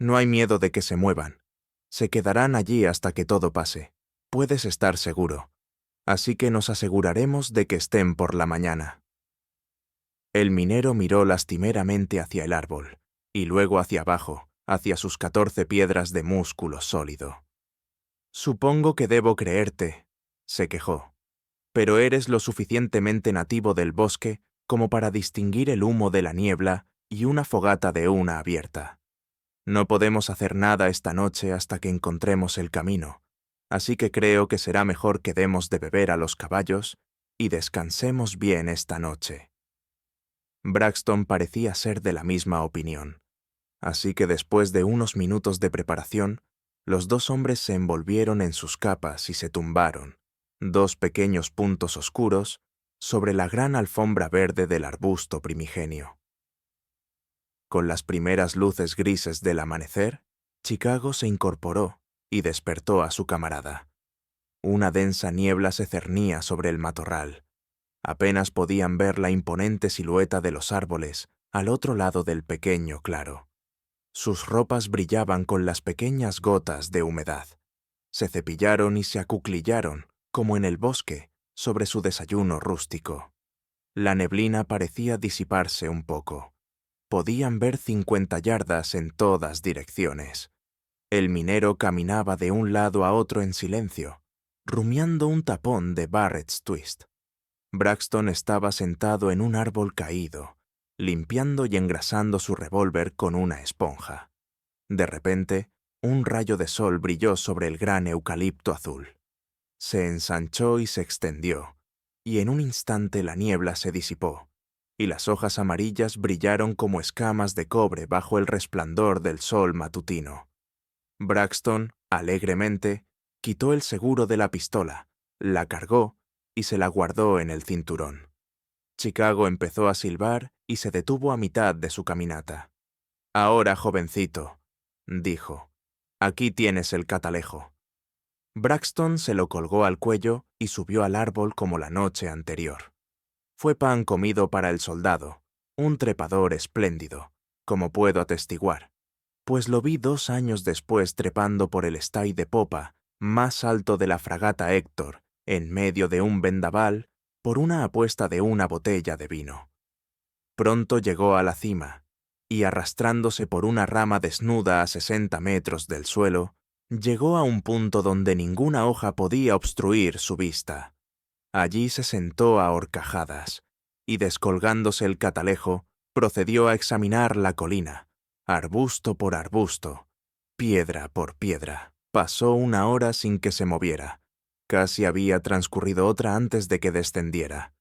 No hay miedo de que se muevan. Se quedarán allí hasta que todo pase. Puedes estar seguro. Así que nos aseguraremos de que estén por la mañana. El minero miró lastimeramente hacia el árbol, y luego hacia abajo, hacia sus 14 piedras de músculo sólido. «Supongo que debo creerte», se quejó, «pero eres lo suficientemente nativo del bosque como para distinguir el humo de la niebla y una fogata de una abierta. No podemos hacer nada esta noche hasta que encontremos el camino, así que creo que será mejor que demos de beber a los caballos y descansemos bien esta noche». Braxton parecía ser de la misma opinión, así que después de unos minutos de preparación, los dos hombres se envolvieron en sus capas y se tumbaron, dos pequeños puntos oscuros, sobre la gran alfombra verde del arbusto primigenio. Con las primeras luces grises del amanecer, Chicago se incorporó y despertó a su camarada. Una densa niebla se cernía sobre el matorral. Apenas podían ver la imponente silueta de los árboles al otro lado del pequeño claro. Sus ropas brillaban con las pequeñas gotas de humedad. Se cepillaron y se acuclillaron, como en el bosque, sobre su desayuno rústico. La neblina parecía disiparse un poco. Podían ver 50 yardas en todas direcciones. El minero caminaba de un lado a otro en silencio, rumiando un tapón de Barrett's Twist. Braxton estaba sentado en un árbol caído, limpiando y engrasando su revólver con una esponja. De repente, un rayo de sol brilló sobre el gran eucalipto azul. Se ensanchó y se extendió, y en un instante la niebla se disipó, y las hojas amarillas brillaron como escamas de cobre bajo el resplandor del sol matutino. Braxton, alegremente, quitó el seguro de la pistola, la cargó y se la guardó en el cinturón. Chicago empezó a silbar y se detuvo a mitad de su caminata. «Ahora, jovencito», dijo, «aquí tienes el catalejo». Braxton se lo colgó al cuello y subió al árbol como la noche anterior. Fue pan comido para el soldado, un trepador espléndido, como puedo atestiguar, pues lo vi 2 años después trepando por el estay de popa más alto de la fragata Héctor, en medio de un vendaval, por una apuesta de una botella de vino. Pronto llegó a la cima, y arrastrándose por una rama desnuda a 60 metros del suelo, llegó a un punto donde ninguna hoja podía obstruir su vista. Allí se sentó a horcajadas, y descolgándose el catalejo, procedió a examinar la colina, arbusto por arbusto, piedra por piedra. Pasó 1 hora sin que se moviera. Casi había transcurrido otra antes de que descendiera.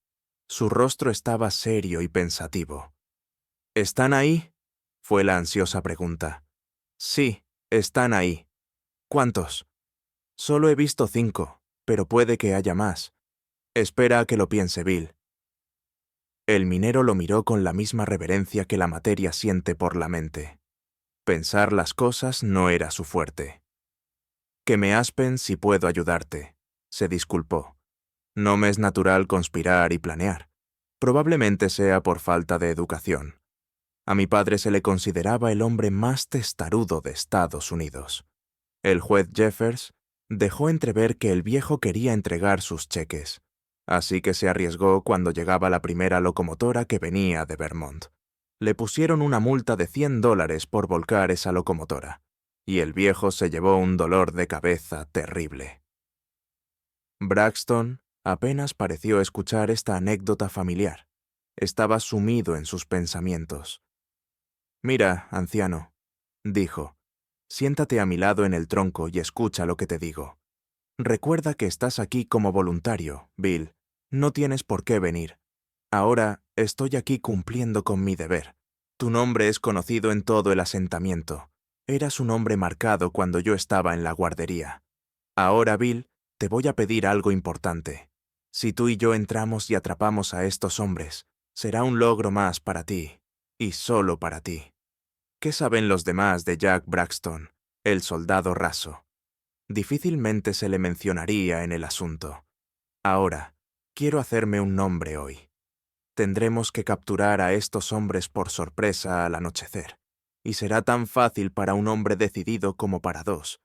Su rostro estaba serio y pensativo. «¿Están ahí?», fue la ansiosa pregunta. «Sí, están ahí». «¿Cuántos?». «Solo he visto 5, pero puede que haya más. Espera a que lo piense, Bill». El minero lo miró con la misma reverencia que la materia siente por la mente. Pensar las cosas no era su fuerte. «Que me aspen si puedo ayudarte», se disculpó. «No me es natural conspirar y planear. Probablemente sea por falta de educación. A mi padre se le consideraba el hombre más testarudo de Estados Unidos. El juez Jeffers, Dejó entrever que el viejo quería entregar sus cheques, así que se arriesgó cuando llegaba la primera locomotora que venía de Vermont. Le pusieron una multa de $100 por volcar esa locomotora, y el viejo se llevó un dolor de cabeza terrible. Braxton apenas pareció escuchar esta anécdota familiar. Estaba sumido en sus pensamientos. «Mira, anciano», dijo, «siéntate a mi lado en el tronco y escucha lo que te digo. Recuerda que estás aquí como voluntario, Bill. No tienes por qué venir. Ahora estoy aquí cumpliendo con mi deber. Tu nombre es conocido en todo el asentamiento. Eras un hombre marcado cuando yo estaba en la guardería. Ahora, Bill, te voy a pedir algo importante. Si tú y yo entramos y atrapamos a estos hombres, será un logro más para ti, y solo para ti. ¿Qué saben los demás de Jack Braxton, el soldado raso? Difícilmente se le mencionaría en el asunto. Ahora, quiero hacerme un nombre hoy. Tendremos que capturar a estos hombres por sorpresa al anochecer, y será tan fácil para un hombre decidido como para dos.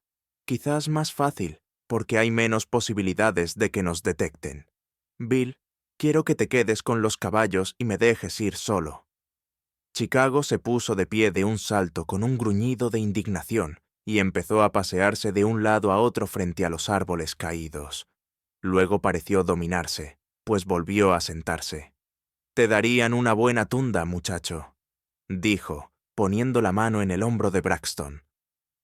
Quizás más fácil, porque hay menos posibilidades de que nos detecten. Bill, quiero que te quedes con los caballos y me dejes ir solo. Chicago se puso de pie de un salto con un gruñido de indignación y empezó a pasearse de un lado a otro frente a los árboles caídos. Luego pareció dominarse, pues volvió a sentarse. «Te darían una buena tunda, muchacho», dijo, poniendo la mano en el hombro de Braxton.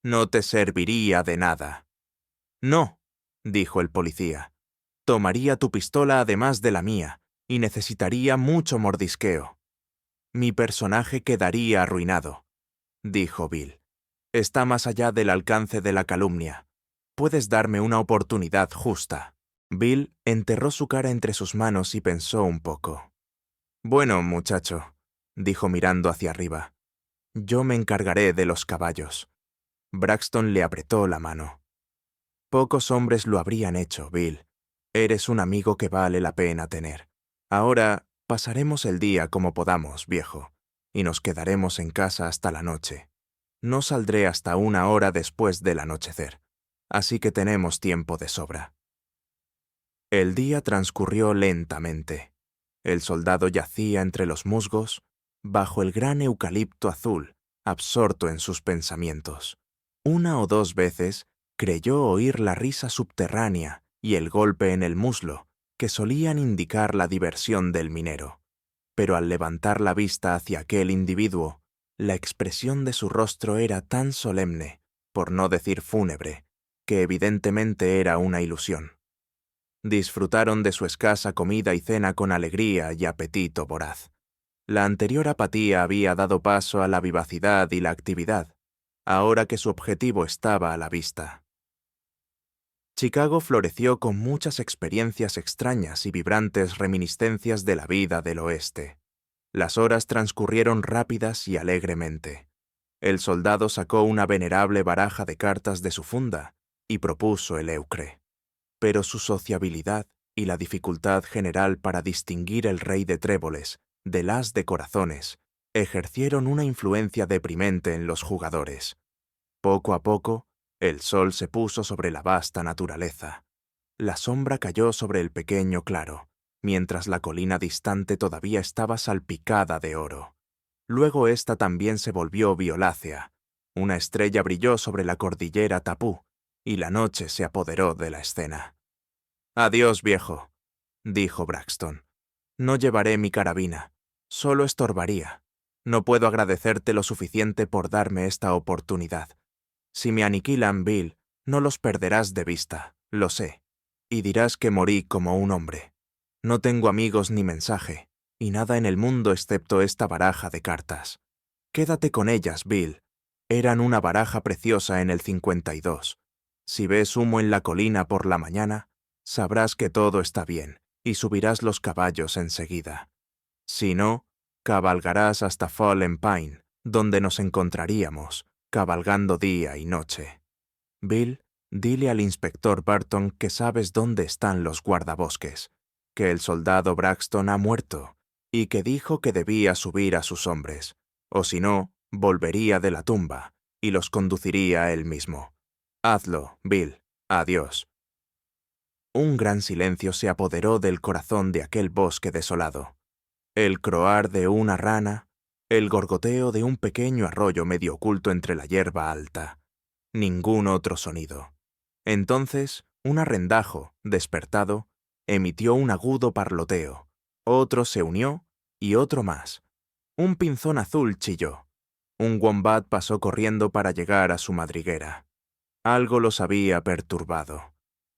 «No te serviría de nada». «No», dijo el policía. «Tomaría tu pistola además de la mía, y necesitaría mucho mordisqueo». «Mi personaje quedaría arruinado», dijo Bill. «Está más allá del alcance de la calumnia. Puedes darme una oportunidad justa». Bill enterró su cara entre sus manos y pensó un poco. «Bueno, muchacho», dijo mirando hacia arriba, «yo me encargaré de los caballos». Braxton le apretó la mano. «Pocos hombres lo habrían hecho, Bill. Eres un amigo que vale la pena tener. Ahora pasaremos el día como podamos, viejo, y nos quedaremos en casa hasta la noche. No saldré hasta 1 hora después del anochecer, así que tenemos tiempo de sobra». El día transcurrió lentamente. El soldado yacía entre los musgos, bajo el gran eucalipto azul, absorto en sus pensamientos. 1 o 2 veces creyó oír la risa subterránea y el golpe en el muslo, que solían indicar la diversión del minero. Pero al levantar la vista hacia aquel individuo, la expresión de su rostro era tan solemne, por no decir fúnebre, que evidentemente era una ilusión. Disfrutaron de su escasa comida y cena con alegría y apetito voraz. La anterior apatía había dado paso a la vivacidad y la actividad, ahora que su objetivo estaba a la vista. Chicago floreció con muchas experiencias extrañas y vibrantes reminiscencias de la vida del oeste. Las horas transcurrieron rápidas y alegremente. El soldado sacó una venerable baraja de cartas de su funda y propuso el eucre. Pero su sociabilidad y la dificultad general para distinguir el rey de tréboles del as de corazones ejercieron una influencia deprimente en los jugadores. Poco a poco, el sol se puso sobre la vasta naturaleza. La sombra cayó sobre el pequeño claro, mientras la colina distante todavía estaba salpicada de oro. Luego ésta también se volvió violácea. Una estrella brilló sobre la cordillera Tapú, y la noche se apoderó de la escena. «Adiós, viejo», dijo Braxton. «No llevaré mi carabina. Solo estorbaría. No puedo agradecerte lo suficiente por darme esta oportunidad. Si me aniquilan, Bill, no los perderás de vista, lo sé, y dirás que morí como un hombre. No tengo amigos ni mensaje, y nada en el mundo excepto esta baraja de cartas. Quédate con ellas, Bill. Eran una baraja preciosa en el 52. Si ves humo en la colina por la mañana, sabrás que todo está bien, y subirás los caballos enseguida. Si no, cabalgarás hasta Fallen Pine, donde nos encontraríamos, cabalgando día y noche. Bill, dile al inspector Burton que sabes dónde están los guardabosques, que el soldado Braxton ha muerto, y que dijo que debía subir a sus hombres, o si no, volvería de la tumba, y los conduciría él mismo. Hazlo, Bill, Adiós. Un gran silencio se apoderó del corazón de aquel bosque desolado. El croar de una rana, el gorgoteo de un pequeño arroyo medio oculto entre la hierba alta. Ningún otro sonido. Entonces, un arrendajo, despertado, emitió un agudo parloteo. Otro se unió y otro más. Un pinzón azul chilló. Un wombat pasó corriendo para llegar a su madriguera. Algo los había perturbado.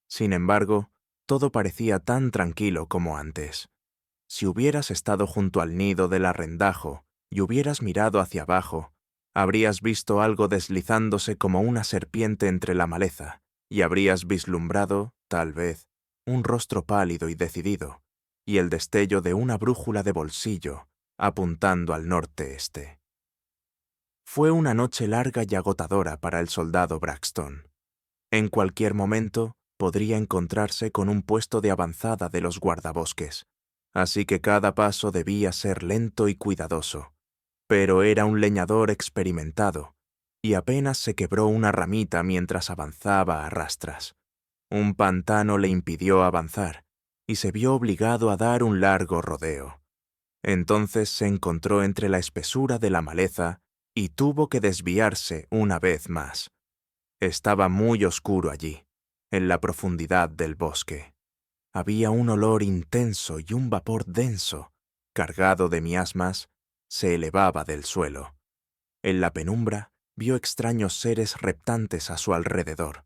Sin embargo, todo parecía tan tranquilo como antes. Si hubieras estado junto al nido del arrendajo y hubieras mirado hacia abajo, habrías visto algo deslizándose como una serpiente entre la maleza, y habrías vislumbrado, tal vez, un rostro pálido y decidido, y el destello de una brújula de bolsillo apuntando al norte-este. Fue una noche larga y agotadora para el soldado Braxton. En cualquier momento podría encontrarse con un puesto de avanzada de los guardabosques, así que cada paso debía ser lento y cuidadoso. Pero era un leñador experimentado, y apenas se quebró una ramita mientras avanzaba a rastras. Un pantano le impidió avanzar, y se vio obligado a dar un largo rodeo. Entonces se encontró entre la espesura de la maleza y tuvo que desviarse una vez más. Estaba muy oscuro allí, en la profundidad del bosque. Había un olor intenso y un vapor denso, cargado de miasmas, se elevaba del suelo. En la penumbra vio extraños seres reptantes a su alrededor.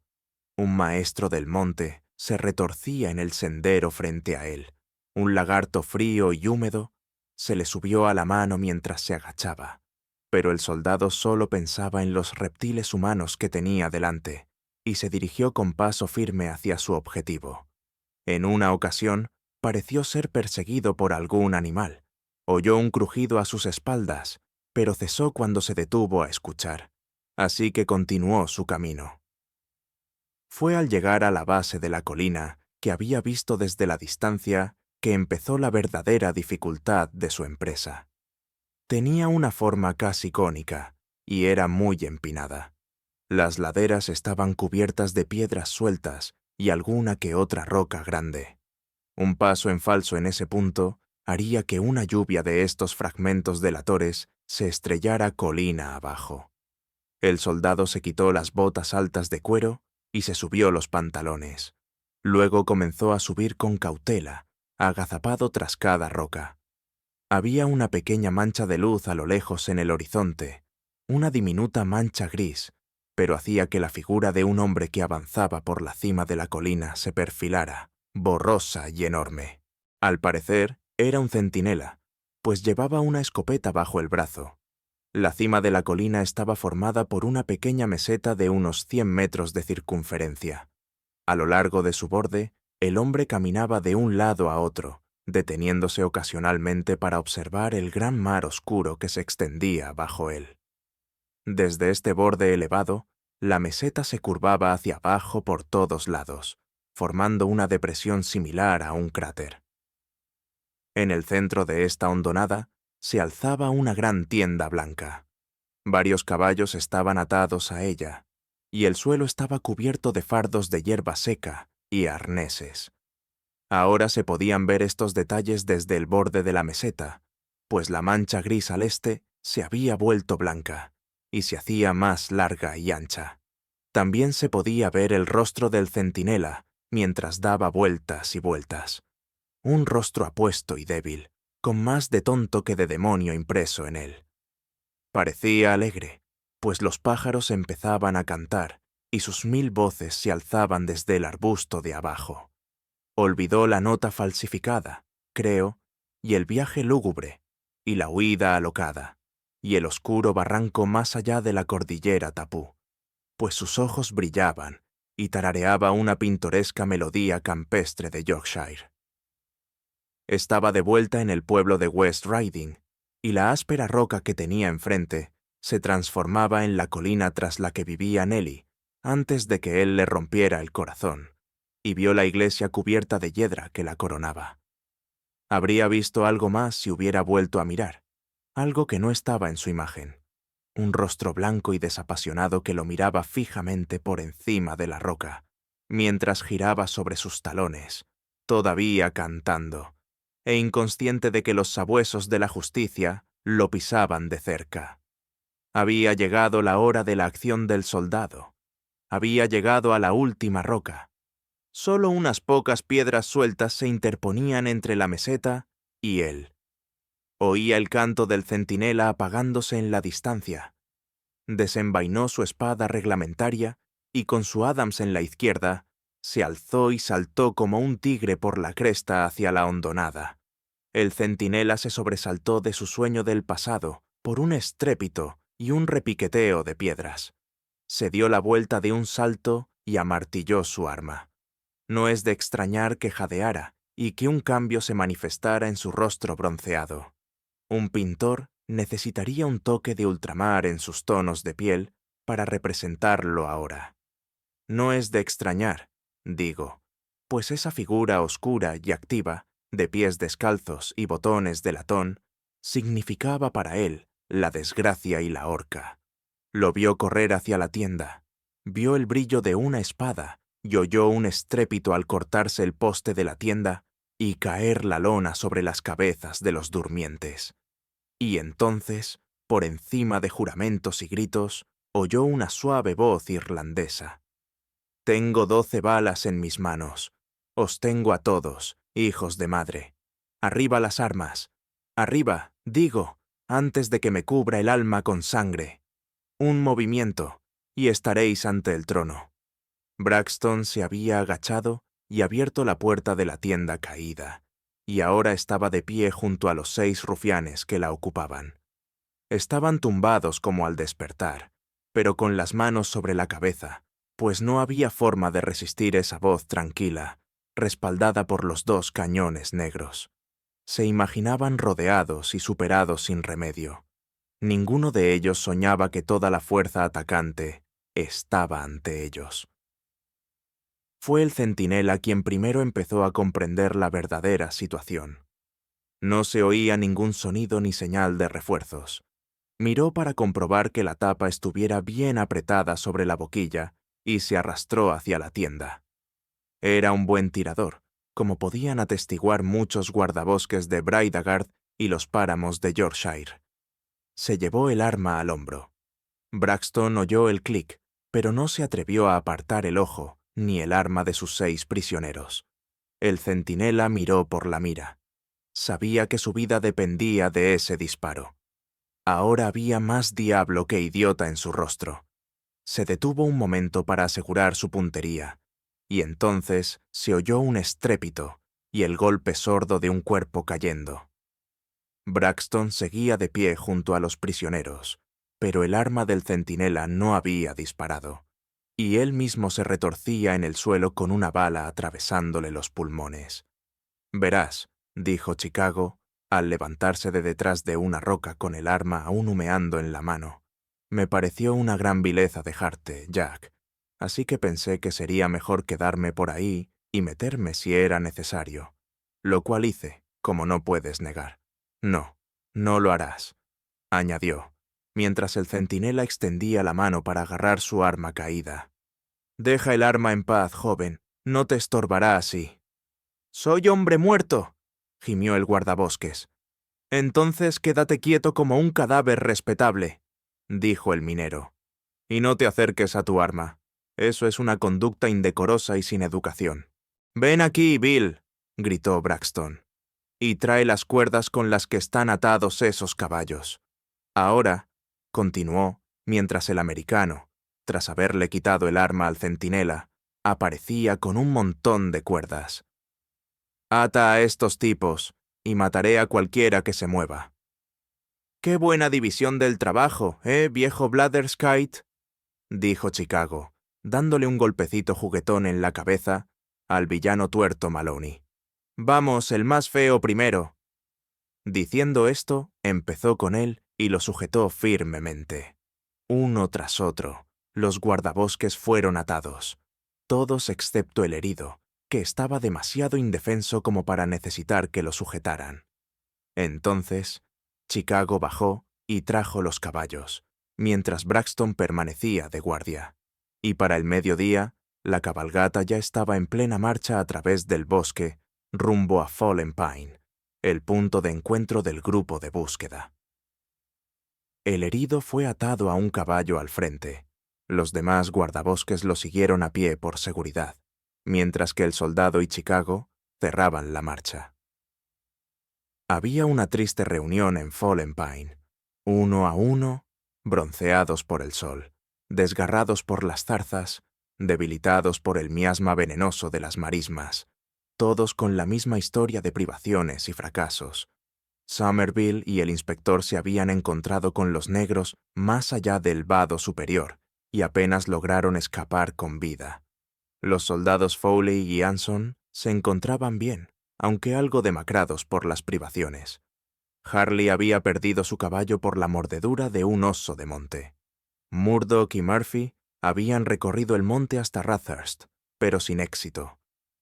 Un maestro del monte se retorcía en el sendero frente a él. Un lagarto frío y húmedo se le subió a la mano mientras se agachaba. Pero el soldado solo pensaba en los reptiles humanos que tenía delante, y se dirigió con paso firme hacia su objetivo. En una ocasión, pareció ser perseguido por algún animal. Oyó un crujido a sus espaldas, pero cesó cuando se detuvo a escuchar, así que continuó su camino. Fue al llegar a la base de la colina, que había visto desde la distancia, que empezó la verdadera dificultad de su empresa. Tenía una forma casi cónica, y era muy empinada. Las laderas estaban cubiertas de piedras sueltas y alguna que otra roca grande. Un paso en falso en ese punto haría que una lluvia de estos fragmentos delatores se estrellara colina abajo. El soldado se quitó las botas altas de cuero y se subió los pantalones. Luego comenzó a subir con cautela, agazapado tras cada roca. Había una pequeña mancha de luz a lo lejos en el horizonte, una diminuta mancha gris, pero hacía que la figura de un hombre que avanzaba por la cima de la colina se perfilara, borrosa y enorme. Al parecer, era un centinela, pues llevaba una escopeta bajo el brazo. La cima de la colina estaba formada por una pequeña meseta de unos 100 metros de circunferencia. A lo largo de su borde, el hombre caminaba de un lado a otro, deteniéndose ocasionalmente para observar el gran mar oscuro que se extendía bajo él. Desde este borde elevado, la meseta se curvaba hacia abajo por todos lados, formando una depresión similar a un cráter. En el centro de esta hondonada se alzaba una gran tienda blanca. Varios caballos estaban atados a ella, y el suelo estaba cubierto de fardos de hierba seca y arneses. Ahora se podían ver estos detalles desde el borde de la meseta, pues la mancha gris al este se había vuelto blanca y se hacía más larga y ancha. También se podía ver el rostro del centinela mientras daba vueltas y vueltas. Un rostro apuesto y débil, con más de tonto que de demonio impreso en él. Parecía alegre, pues los pájaros empezaban a cantar y sus 1000 voces se alzaban desde el arbusto de abajo. Olvidó la nota falsificada, creo, y el viaje lúgubre, y la huida alocada, y el oscuro barranco más allá de la cordillera Tapú, pues sus ojos brillaban y tarareaba una pintoresca melodía campestre de Yorkshire. Estaba de vuelta en el pueblo de West Riding, y la áspera roca que tenía enfrente se transformaba en la colina tras la que vivía Nelly, antes de que él le rompiera el corazón, y vio la iglesia cubierta de hiedra que la coronaba. Habría visto algo más si hubiera vuelto a mirar, algo que no estaba en su imagen, un rostro blanco y desapasionado que lo miraba fijamente por encima de la roca, mientras giraba sobre sus talones, todavía cantando, e inconsciente de que los sabuesos de la justicia lo pisaban de cerca. Había llegado la hora de la acción del soldado. Había llegado a la última roca. Solo unas pocas piedras sueltas se interponían entre la meseta y él. Oía el canto del centinela apagándose en la distancia. Desenvainó su espada reglamentaria y con su Adams en la izquierda, se alzó y saltó como un tigre por la cresta hacia la hondonada. El centinela se sobresaltó de su sueño del pasado por un estrépito y un repiqueteo de piedras. Se dio la vuelta de un salto y amartilló su arma. No es de extrañar que jadeara y que un cambio se manifestara en su rostro bronceado. Un pintor necesitaría un toque de ultramar en sus tonos de piel para representarlo ahora. No es de extrañar, digo, pues esa figura oscura y activa, de pies descalzos y botones de latón, significaba para él la desgracia y la horca. Lo vio correr hacia la tienda, vio el brillo de una espada y oyó un estrépito al cortarse el poste de la tienda y caer la lona sobre las cabezas de los durmientes. Y entonces, por encima de juramentos y gritos, oyó una suave voz irlandesa. «Tengo 12 balas en mis manos. Os tengo a todos, hijos de madre. Arriba las armas. Arriba, digo, antes de que me cubra el alma con sangre. Un movimiento, y estaréis ante el trono». Braxton se había agachado y abierto la puerta de la tienda caída, y ahora estaba de pie junto a los 6 rufianes que la ocupaban. Estaban tumbados como al despertar, pero con las manos sobre la cabeza, pues no había forma de resistir esa voz tranquila, respaldada por los 2 cañones negros. Se imaginaban rodeados y superados sin remedio. Ninguno de ellos soñaba que toda la fuerza atacante estaba ante ellos. Fue el centinela quien primero empezó a comprender la verdadera situación. No se oía ningún sonido ni señal de refuerzos. Miró para comprobar que la tapa estuviera bien apretada sobre la boquilla y se arrastró hacia la tienda. Era un buen tirador, como podían atestiguar muchos guardabosques de Braidagard y los páramos de Yorkshire. Se llevó el arma al hombro. Braxton oyó el clic, pero no se atrevió a apartar el ojo ni el arma de sus 6 prisioneros. El centinela miró por la mira. Sabía que su vida dependía de ese disparo. Ahora había más diablo que idiota en su rostro. Se detuvo un momento para asegurar su puntería, y entonces se oyó un estrépito y el golpe sordo de un cuerpo cayendo. Braxton seguía de pie junto a los prisioneros, pero el arma del centinela no había disparado, y él mismo se retorcía en el suelo con una bala atravesándole los pulmones. «Verás», dijo Chicago, al levantarse de detrás de una roca con el arma aún humeando en la mano. «Me pareció una gran vileza dejarte, Jack, así que pensé que sería mejor quedarme por ahí y meterme si era necesario, lo cual hice, como no puedes negar. No, no lo harás», añadió, mientras el centinela extendía la mano para agarrar su arma caída. «Deja el arma en paz, joven, no te estorbará así». «¡Soy hombre muerto!», gimió el guardabosques. «Entonces quédate quieto como un cadáver respetable», dijo el minero. «Y no te acerques a tu arma. Eso es una conducta indecorosa y sin educación». «Ven aquí, Bill», gritó Braxton, «y trae las cuerdas con las que están atados esos caballos». Ahora, continuó, mientras el americano, tras haberle quitado el arma al centinela, aparecía con un montón de cuerdas. «Ata a estos tipos, y mataré a cualquiera que se mueva». «Qué buena división del trabajo, viejo Blatherskite», dijo Chicago, dándole un golpecito juguetón en la cabeza al villano tuerto Maloney. «Vamos, el más feo primero». Diciendo esto, empezó con él y lo sujetó firmemente. Uno tras otro, los guardabosques fueron atados, todos excepto el herido, que estaba demasiado indefenso como para necesitar que lo sujetaran. Entonces, Chicago bajó y trajo los caballos, mientras Braxton permanecía de guardia. Y para el mediodía, La cabalgata ya estaba en plena marcha a través del bosque, rumbo a Fallen Pine, el punto de encuentro del grupo de búsqueda. El herido fue atado a un caballo al frente. Los demás guardabosques lo siguieron a pie por seguridad, mientras que el soldado y Chicago cerraban la marcha. Había una triste reunión en Fallen Pine, uno a uno, bronceados por el sol, desgarrados por las zarzas, debilitados por el miasma venenoso de las marismas, todos con la misma historia de privaciones y fracasos. Somerville y el inspector se habían encontrado con los negros más allá del vado superior y apenas lograron escapar con vida. Los soldados Foley y Anson se encontraban bien, aunque algo demacrados por las privaciones. Harley había perdido su caballo por la mordedura de un oso de monte. Murdoch y Murphy habían recorrido el monte hasta Rathurst, pero sin éxito.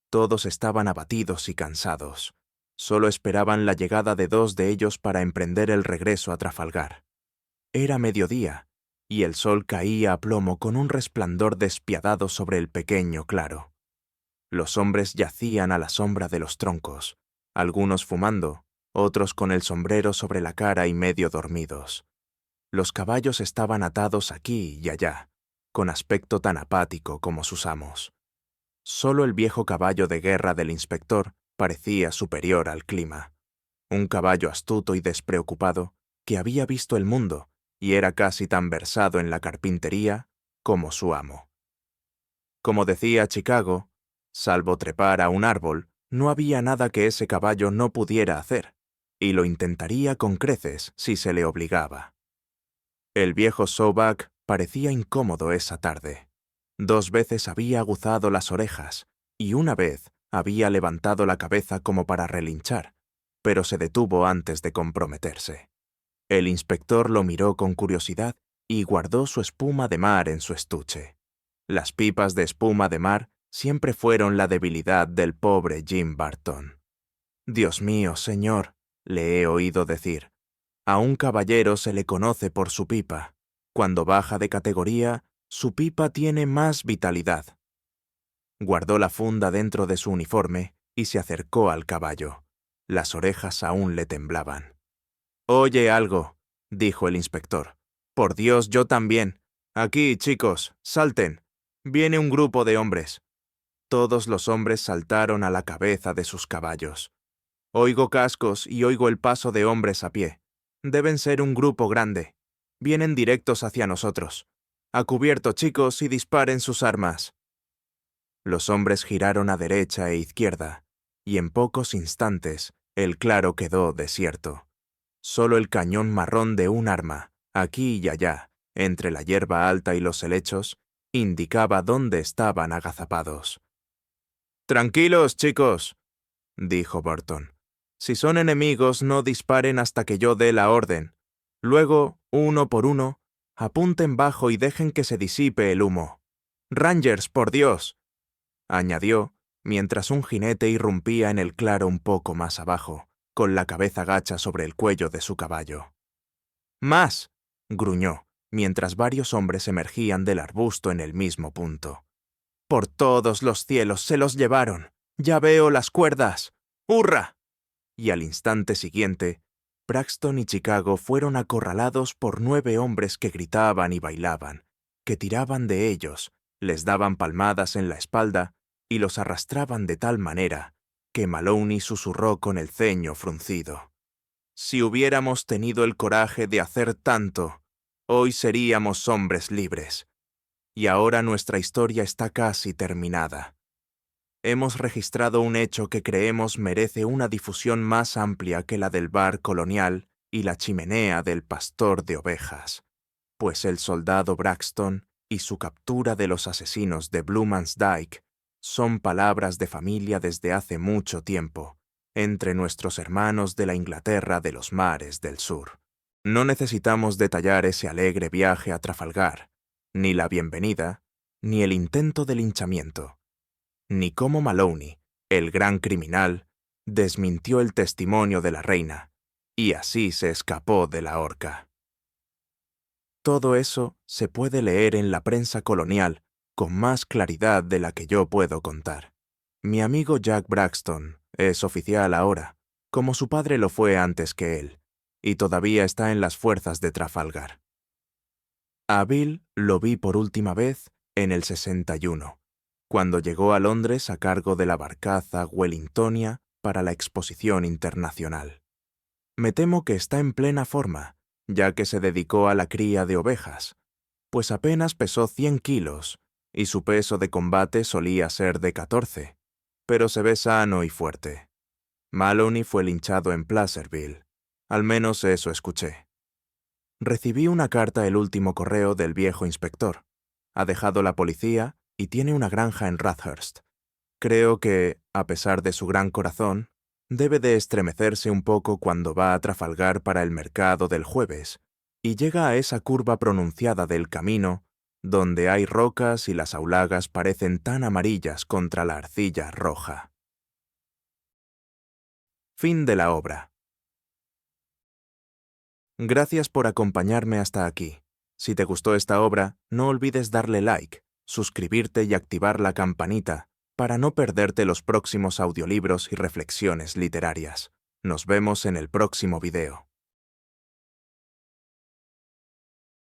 Todos estaban abatidos y cansados. Solo esperaban la llegada de 2 de ellos para emprender el regreso a Trafalgar. Era mediodía, y el sol caía a plomo con un resplandor despiadado sobre el pequeño claro. Los hombres yacían a la sombra de los troncos, algunos fumando, otros con el sombrero sobre la cara y medio dormidos. Los caballos estaban atados aquí y allá, con aspecto tan apático como sus amos. Solo el viejo caballo de guerra del inspector parecía superior al clima. Un caballo astuto y despreocupado que había visto el mundo y era casi tan versado en la carpintería como su amo. Como decía Chicago, salvo trepar a un árbol, no había nada que ese caballo no pudiera hacer, y lo intentaría con creces si se le obligaba. El viejo Sowback parecía incómodo esa tarde. 2 veces había aguzado las orejas, y una vez había levantado la cabeza como para relinchar, pero se detuvo antes de comprometerse. El inspector lo miró con curiosidad y guardó su espuma de mar en su estuche. Las pipas de espuma de mar siempre fueron la debilidad del pobre Jim Barton. «Dios mío, señor», le he oído decir, «a un caballero se le conoce por su pipa. Cuando baja de categoría, su pipa tiene más vitalidad». Guardó la funda dentro de su uniforme y se acercó al caballo. Las orejas aún le temblaban. «Oye algo», dijo el inspector. «Por Dios, yo también. Aquí, chicos, salten. Viene un grupo de hombres». Todos los hombres saltaron a la cabeza de sus caballos. «Oigo cascos y oigo el paso de hombres a pie. Deben ser un grupo grande. Vienen directos hacia nosotros. A cubierto, chicos, y disparen sus armas». Los hombres giraron a derecha e izquierda, y en pocos instantes el claro quedó desierto. Solo el cañón marrón de un arma, aquí y allá, entre la hierba alta y los helechos, indicaba dónde estaban agazapados. «Tranquilos, chicos», dijo Burton. «Si son enemigos, no disparen hasta que yo dé la orden. Luego, uno por uno, apunten bajo y dejen que se disipe el humo. Rangers, por Dios», añadió, mientras un jinete irrumpía en el claro un poco más abajo, con la cabeza gacha sobre el cuello de su caballo. «¡Más!», gruñó, mientras varios hombres emergían del arbusto en el mismo punto. «¡Por todos los cielos, se los llevaron! ¡Ya veo las cuerdas! ¡Hurra!». Y al instante siguiente, Braxton y Chicago fueron acorralados por 9 hombres que gritaban y bailaban, que tiraban de ellos, les daban palmadas en la espalda y los arrastraban de tal manera que Maloney susurró con el ceño fruncido. «Si hubiéramos tenido el coraje de hacer tanto, hoy seríamos hombres libres. Y ahora nuestra historia está casi terminada. Hemos registrado un hecho que creemos merece una difusión más amplia que la del bar colonial y la chimenea del pastor de ovejas, pues el soldado Braxton y su captura de los asesinos de Bluman's Dyke son palabras de familia desde hace mucho tiempo, entre nuestros hermanos de la Inglaterra de los mares del sur. No necesitamos detallar ese alegre viaje a Trafalgar, ni la bienvenida, ni el intento de linchamiento, ni cómo Maloney, el gran criminal, desmintió el testimonio de la reina, y así se escapó de la horca. Todo eso se puede leer en la prensa colonial con más claridad de la que yo puedo contar. Mi amigo Jack Braxton es oficial ahora, como su padre lo fue antes que él, y todavía está en las fuerzas de Trafalgar. A Bill lo vi por última vez en el 61, cuando llegó a Londres a cargo de la barcaza Wellingtonia para la exposición internacional. Me temo que está en plena forma, ya que se dedicó a la cría de ovejas, pues apenas pesó 100 kilos y su peso de combate solía ser de 14, pero se ve sano y fuerte. Maloney fue linchado en Placerville, al menos eso escuché. Recibí una carta el último correo del viejo inspector. Ha dejado la policía y tiene una granja en Rathurst. Creo que, a pesar de su gran corazón, debe de estremecerse un poco cuando va a Trafalgar para el mercado del jueves y llega a esa curva pronunciada del camino donde hay rocas y las aulagas parecen tan amarillas contra la arcilla roja. Fin de la obra. Gracias por acompañarme hasta aquí. Si te gustó esta obra, no olvides darle like, suscribirte y activar la campanita para no perderte los próximos audiolibros y reflexiones literarias. Nos vemos en el próximo video.